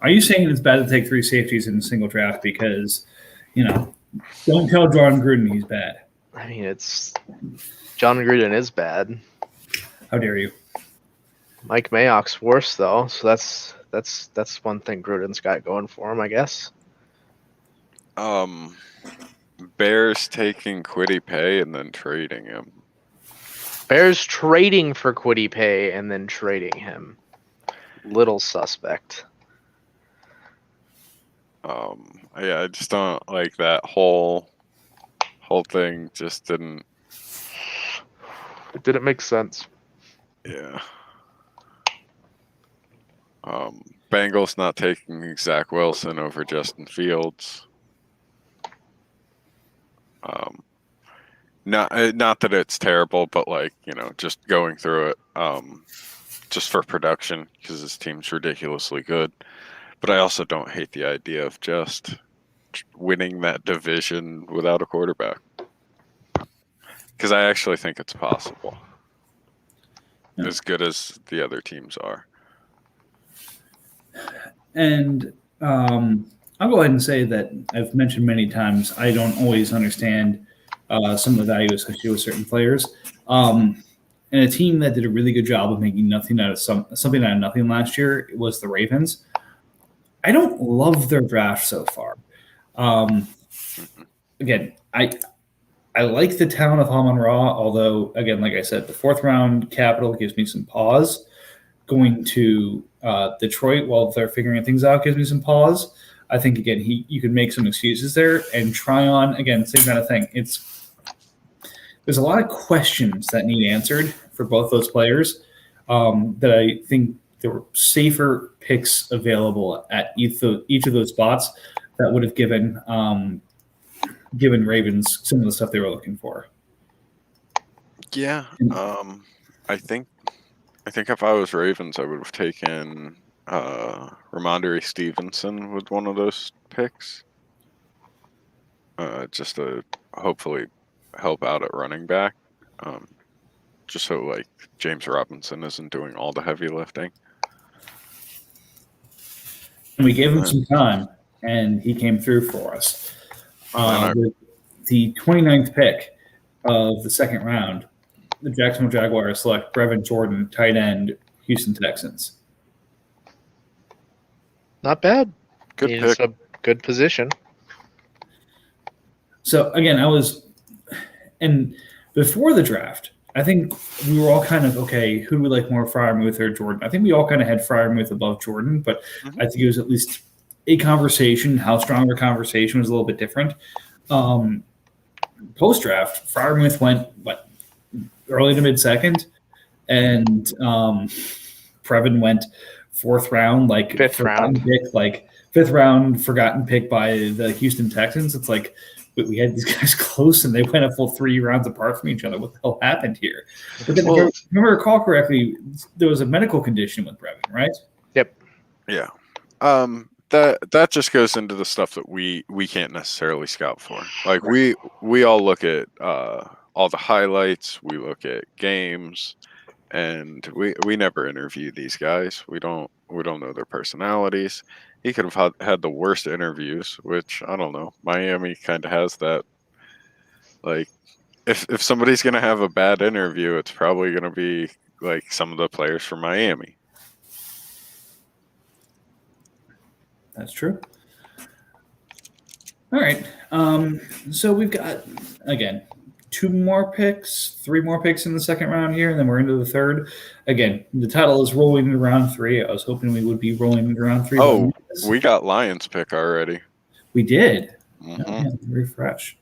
Are you saying it's bad to take 3 safeties in a single draft because, don't tell John Gruden he's bad? I mean, it's John Gruden is bad. How dare you? Mike Mayock's worse though, so that's one thing Gruden's got going for him, I guess. Bears taking Kwity Paye and then trading him. Bears trading for Kwity Paye and then trading him. Little suspect. I just don't like that whole thing. Just didn't. It didn't make sense. Yeah. Bengals not taking Zach Wilson over Justin Fields. Not that it's terrible, but just going through it, just for production because his team's ridiculously good. But I also don't hate the idea of just winning that division without a quarterback. Because I actually think it's possible. Yeah. As good as the other teams are. And I'll go ahead and say that I've mentioned many times I don't always understand some of the value associated with certain players. And a team that did a really good job of making something out of nothing last year was the Ravens. I don't love their draft so far. Again, I like the talent of Amon-Ra, although, again, like I said, the fourth round capital gives me some pause. Going to Detroit while they're figuring things out gives me some pause. I think, again, you can make some excuses there and try on, again, same kind of thing. There's a lot of questions that need answered for both those players that I think there were safer picks available at each of those spots that would have given Ravens some of the stuff they were looking for. Yeah, I think if I was Ravens, I would have taken Ramondre Stevenson with one of those picks, just to hopefully help out at running back, just so like James Robinson isn't doing all the heavy lifting. And we gave him some time, and he came through for us. With the 29th pick of the second round, the Jacksonville Jaguars select Brevin Jordan, tight end, Houston Texans. Not bad. Good He's pick. a good position. So again, and before the draft, I think we were all kind of, okay, who do we like more, Freiermuth or Jordan? I think we all kind of had Freiermuth above Jordan, but I think it was at least a conversation. How strong of a conversation was a little bit different. Post-draft, Freiermuth went, early to mid-second, and Previn went fourth round, fifth round pick, fifth round forgotten pick by the Houston Texans. It's like we had these guys close, and they went a full 3 rounds apart from each other. What the hell happened here? But then, if I remember recall correctly, there was a medical condition with Brevin, right? Yep. Yeah. That just goes into the stuff that we can't necessarily scout for. Like we all look at all the highlights, we look at games, and we never interview these guys. We don't know their personalities. He could have had the worst interviews, which I don't know. Miami kind of has that. Like, if somebody's gonna have a bad interview, it's probably gonna be like some of the players from Miami. That's true. All right. So we've got, again, 3 more picks in the second round here, and then we're into the third. Again, the title is rolling into round 3. I was hoping we would be rolling into round 3. Oh, we got Lions pick already. We did. Mm-hmm. Oh, man, refresh.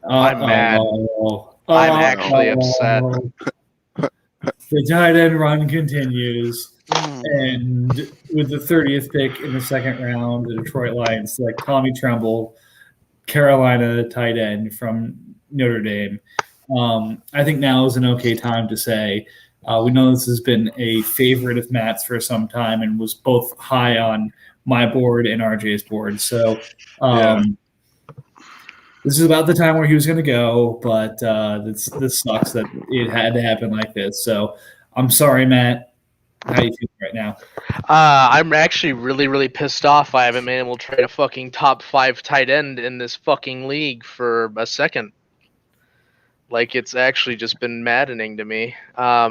I'm mad. I'm actually upset. The tight end run continues. And with the 30th pick in the second round, the Detroit Lions select Tommy Tremble, Carolina tight end from Notre Dame. I think now is an okay time to say we know this has been a favorite of Matt's for some time and was both high on my board and RJ's board. So this is about the time where he was going to go, but this sucks that it had to happen like this. So I'm sorry, Matt. How are you feeling right now? I'm actually really, really pissed off. I haven't been able to trade a fucking top 5 tight end in this fucking league for a second. Like, it's actually just been maddening to me. I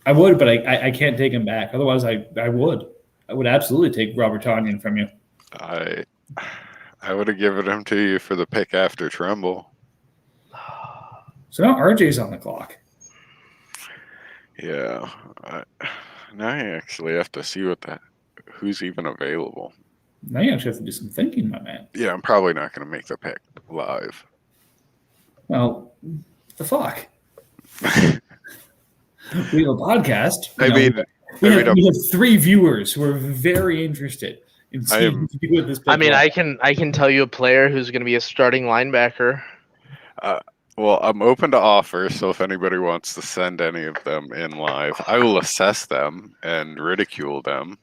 would, but I can't take him back. Otherwise, I would. I would absolutely take Robert Tonyan from you. I would have given him to you for the pick after Tremble. So now RJ's on the clock. Yeah. Now I actually have to see who's even available. Now you actually have to do some thinking, my man. Yeah, I'm probably not going to make the pick live. Well, the fuck? We have a podcast. We have 3 viewers who are very interested in seeing what this pick I mean, was. I can tell you a player who's going to be a starting linebacker. Well, I'm open to offers, so if anybody wants to send any of them in live, I will assess them and ridicule them.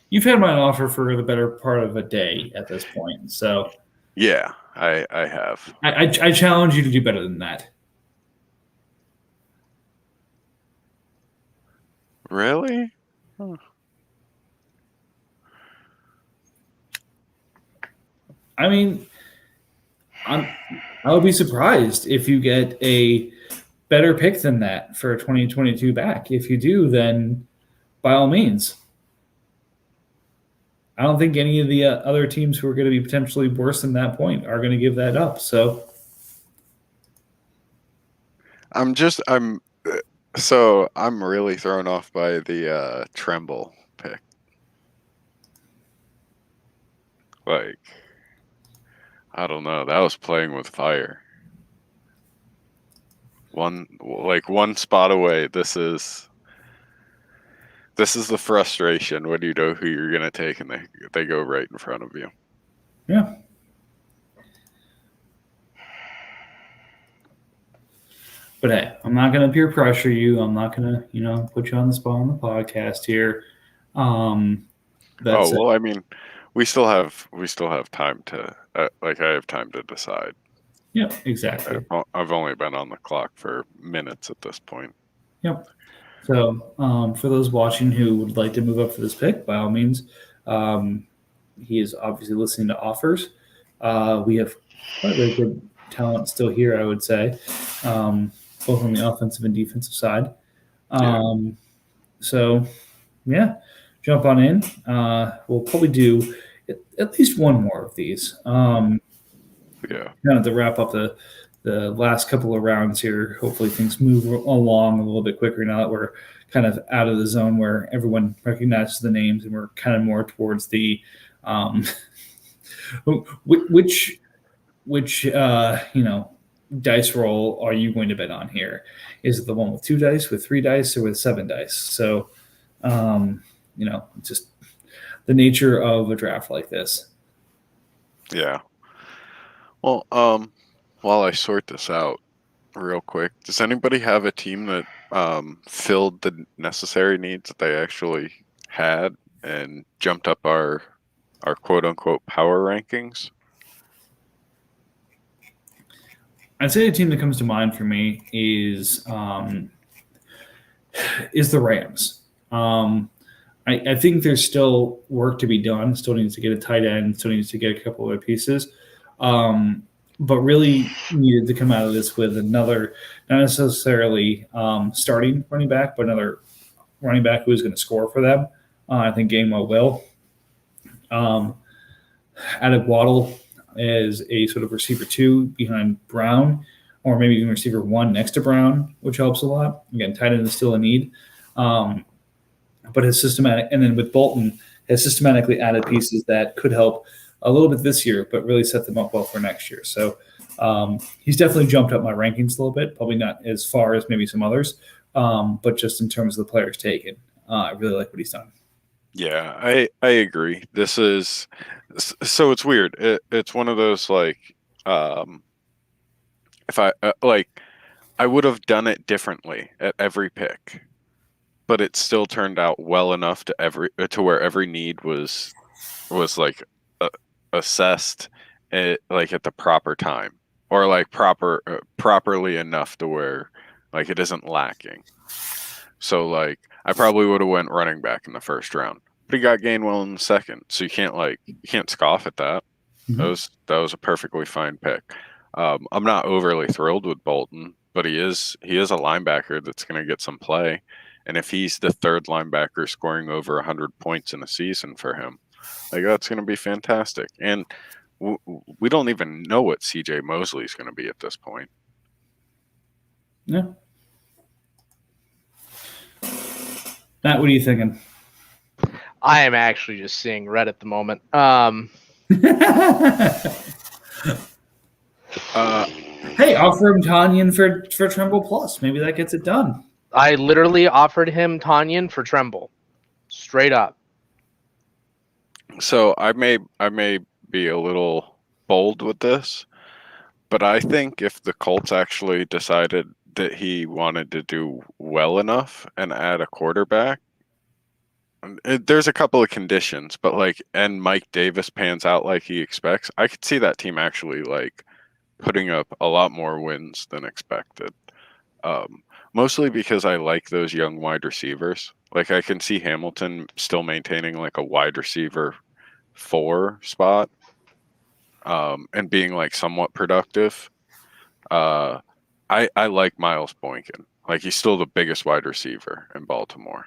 you've had my offer for the better part of a day at this point. So Yeah, I have. I challenge you to do better than that. Really? Huh. I mean, I would be surprised if you get a better pick than that for a 2022 back. If you do, then by all means. I don't think any of the other teams who are going to be potentially worse than that point are going to give that up. So I'm so I'm really thrown off by the Tremble pick. Like, I don't know. That was playing with fire. One spot away. This is the frustration when you know who you're gonna take and they go right in front of you. yeah. But hey, I'm not going to peer pressure you. I'm not going to, put you on the spot on the podcast here. That's Oh well, I mean, we still have time to I have time to decide. yeah, exactly. I've only been on the clock for minutes at this point. Yep. So for those watching who would like to move up for this pick, by all means, he is obviously listening to offers. We have quite a bit of good talent still here, I would say, both on the offensive and defensive side. So, yeah, jump on in. We'll probably do at least one more of these. Yeah. Kind of to wrap up the last couple of rounds here. Hopefully things move along a little bit quicker now that we're kind of out of the zone where everyone recognizes the names and we're kind of more towards the which dice roll are you going to bet on here? Is it the one with 2 dice, with 3 dice, or with 7 dice? So just the nature of a draft like this. Yeah. Well, while I sort this out real quick, does anybody have a team that filled the necessary needs that they actually had and jumped up our quote unquote power rankings? I'd say the team that comes to mind for me is the Rams. I think there's still work to be done. Still needs to get a tight end. Still needs to get a couple other pieces. But really needed to come out of this with another, not necessarily starting running back, but another running back who is going to score for them. I think Gainwell will. Added Waddle as a sort of receiver 2 behind Brown, or maybe even receiver 1 next to Brown, which helps a lot. Again, tight end is still a need. But his systematic, and then with Bolton, has systematically added pieces that could help a little bit this year, but really set them up well for next year. So he's definitely jumped up my rankings a little bit, probably not as far as maybe some others, but just in terms of the players taken, I really like what he's done. Yeah, I agree. This is so it's weird. It's one of those like if I I would have done it differently at every pick, but it still turned out well enough to where every need was like assessed like at the proper time, or like properly enough to where like it isn't lacking. So like I probably would have went running back in the first round, but he got Gainwell in the second, so you can't scoff at that. Mhm. That was a perfectly fine pick. I'm not overly thrilled with Bolton, but he is a linebacker that's going to get some play, and if he's the third linebacker scoring over 100 points in a season for him, like that's going to be fantastic. And we don't even know what CJ Mosley is going to be at this point. Yeah. Matt, what are you thinking? I am actually just seeing red at the moment. Hey, offer him Tanyan for Tremble Plus. Maybe that gets it done. I literally offered him Tanyan for Tremble, straight up. So I may be a little bold with this, but I think if the Colts actually decided that he wanted to do well enough and add a quarterback, there's a couple of conditions, but like, and Mike Davis pans out like he expects, I could see that team actually like putting up a lot more wins than expected. Mostly because I like those young wide receivers. Like I can see Hamilton still maintaining like a wide receiver 4 spot, and being like somewhat productive. I like Miles Boykin. Like he's still the biggest wide receiver in Baltimore.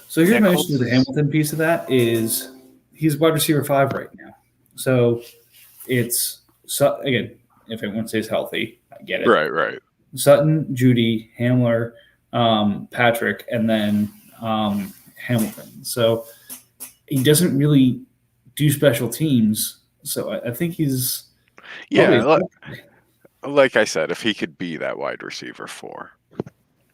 So here's Yeah, my Colts issue with the is- Hamilton piece of that is he's wide receiver 5 right now. So it's again, if everyone stays healthy, I get it. Right. Sutton, Judy, Hamler, Patrick, and then Hamilton. So he doesn't really do special teams. So I think he's Yeah, probably- like I said, if he could be that wide receiver 4.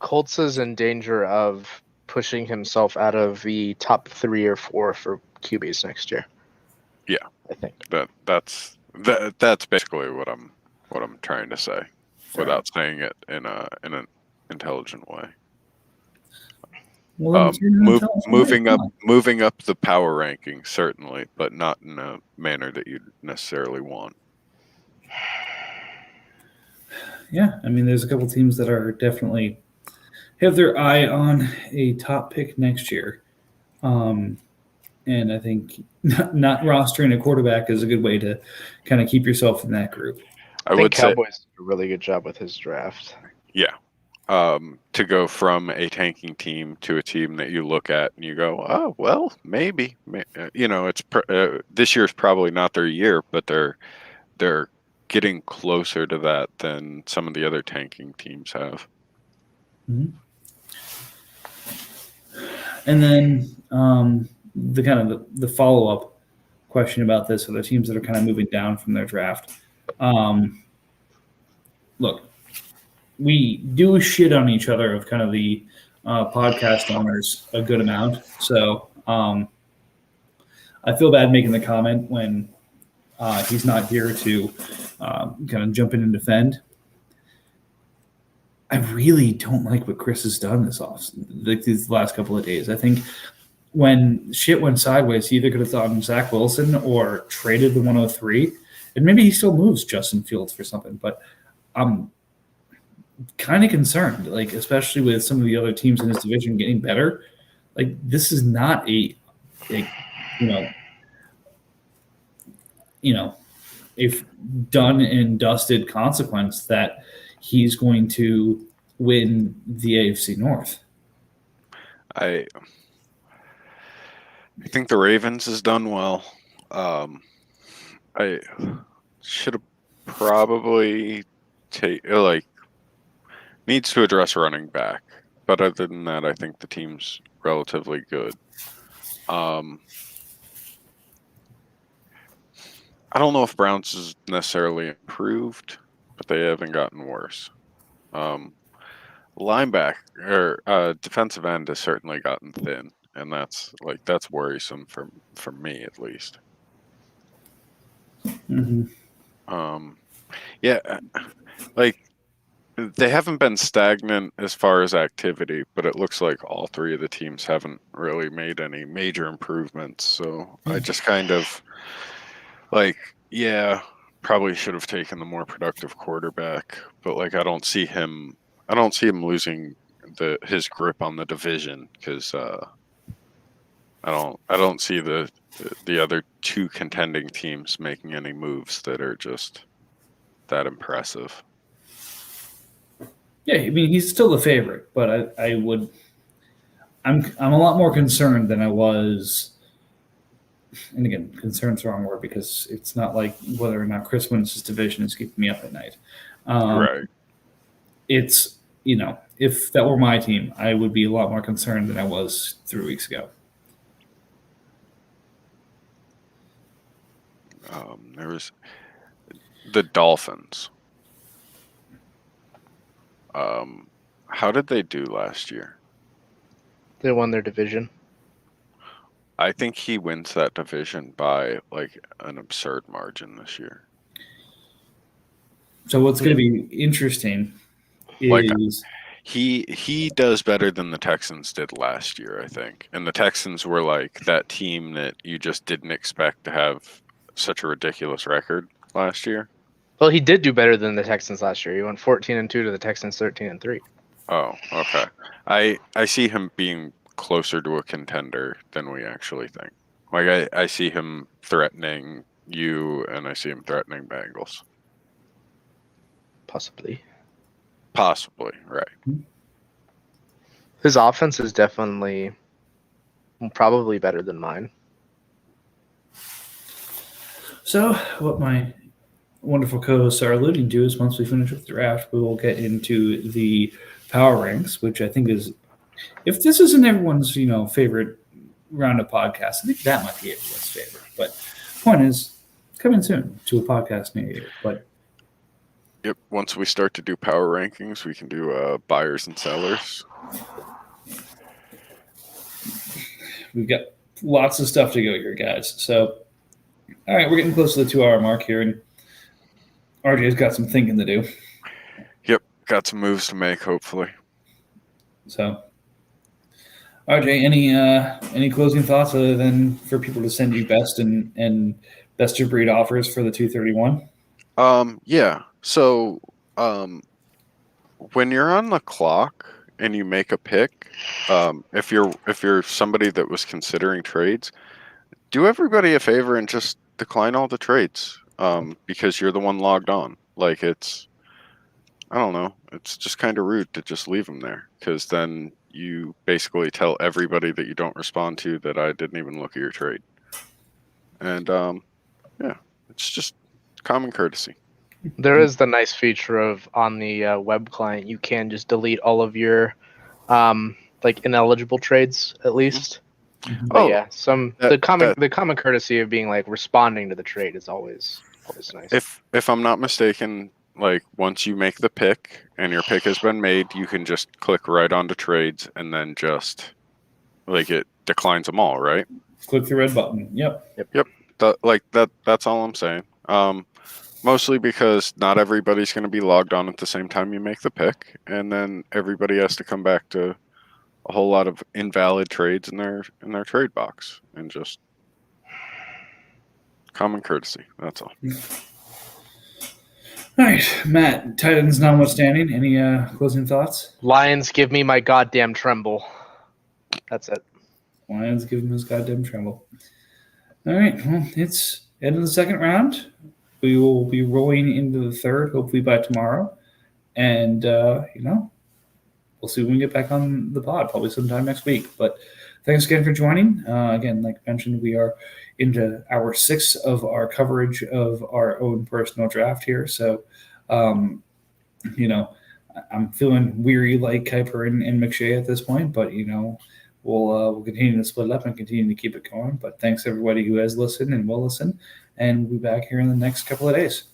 Colts is in danger of pushing himself out of the top 3 or 4 for QBs next year. Yeah. I think. That's basically what I'm trying to say, without saying it in an intelligent way. Well, then turn around and tell us why. Moving up the power ranking, certainly, but not in a manner that you'd necessarily want. Yeah, I mean, there's a couple teams that are definitely have their eye on a top pick next year. And I think not rostering a quarterback is a good way to kind of keep yourself in that group. I I think would say, Cowboys did a really good job with his draft. yeah. To go from a tanking team to a team that you look at and you go, oh well, maybe. It's this year's probably not their year, but they're getting closer to that than some of the other tanking teams have. Mm-hmm. And then the kind of the follow up question about this are the teams that are kind of moving down from their draft. Look, we do shit on each other of kind of the podcast owners a good amount. So I feel bad making the comment when he's not here to kind of jump in and defend. I really don't like what Chris has done this these last couple of days. I think when shit went sideways, he either could have thrown Zach Wilson or traded the 103, and maybe he still moves Justin Fields for something. But I'm kind of concerned, like especially with some of the other teams in this division getting better. Like this is not a if done and dusted consequence that he's going to win the AFC North. I think the Ravens has done well. I should have probably needs to address running back, but other than that, I think the team's relatively good. I don't know if Browns is necessarily improved, but they haven't gotten worse. Linebacker, defensive end has certainly gotten thin, and that's worrisome for me at least. Mm-hmm. Yeah, like they haven't been stagnant as far as activity, but it looks like all 3 of the teams haven't really made any major improvements. So I just kind of probably should have taken the more productive quarterback, but I don't see him losing his grip on the division because I don't see the other 2 contending teams making any moves that are just that impressive. Yeah, I mean he's still the favorite, but I'm a lot more concerned than I was. And again, concerned's the wrong word because it's not like whether or not Chris wins his division is keeping me up at night. Right. It's if that were my team, I would be a lot more concerned than I was 3 weeks ago. There was the Dolphins. How did they do last year? They won their division. I think he wins that division by an absurd margin this year. So what's going to be interesting is He does better than the Texans did last year, I think. And the Texans were like that team that you just didn't expect to have such a ridiculous record last year. Well, he did do better than the Texans last year. He went 14-2 to the Texans 13-3. Oh, okay. I see him being closer to a contender than we actually think. Like I see him threatening you, and I see him threatening Bengals. Possibly. Possibly, right. His offense is definitely probably better than mine. So, what my wonderful co-hosts are alluding to is once we finish with the draft, we will get into the power ranks, which I think is, if this isn't everyone's favorite round of podcasts, I think that might be everyone's favorite. But point is, coming soon to a podcast near you. But Yep. Once we start to do power rankings, we can do buyers and sellers. we've got lots of stuff to go here, guys. So, all right, we're getting close to the 2 hour mark here, and RJ's got some thinking to do. Yep. Got some moves to make, hopefully. So, RJ, any closing thoughts other than for people to send you best and best of breed offers for the 231? Yeah. So, when you're on the clock and you make a pick, if you're somebody that was considering trades, do everybody a favor and just decline all the trades, because you're the one logged on. Like I don't know, it's just kind of rude to just leave them there, because then you basically tell everybody that you don't respond to that I didn't even look at your trade. And yeah, it's just common courtesy. There is the nice feature of on the web client, you can just delete all of your like ineligible trades at least. But yeah, the common courtesy of being like responding to the trade is always nice. If I'm not mistaken, like once you make the pick and your pick has been made, you can just click right onto trades and then just like it declines them all, right? Click the red button. Yep. That's all I'm saying. Mostly because not everybody's going to be logged on at the same time you make the pick, and then everybody has to come back to a whole lot of invalid trades in their trade box, and just common courtesy. That's all. All right, Matt, Titans notwithstanding, any closing thoughts? Lions, give me my goddamn tremble. That's it. Lions give him his goddamn tremble. All right, well, it's end of the second round. We will be rolling into the third, hopefully by tomorrow. And, we'll see when we get back on the pod, probably sometime next week. But thanks again for joining. Again, like I mentioned, we are into hour 6 of our coverage of our own personal draft here. So, I'm feeling weary like Kuiper and McShay at this point, but, we'll continue to split up and continue to keep it going. But thanks everybody who has listened and will listen. And we'll be back here in the next couple of days.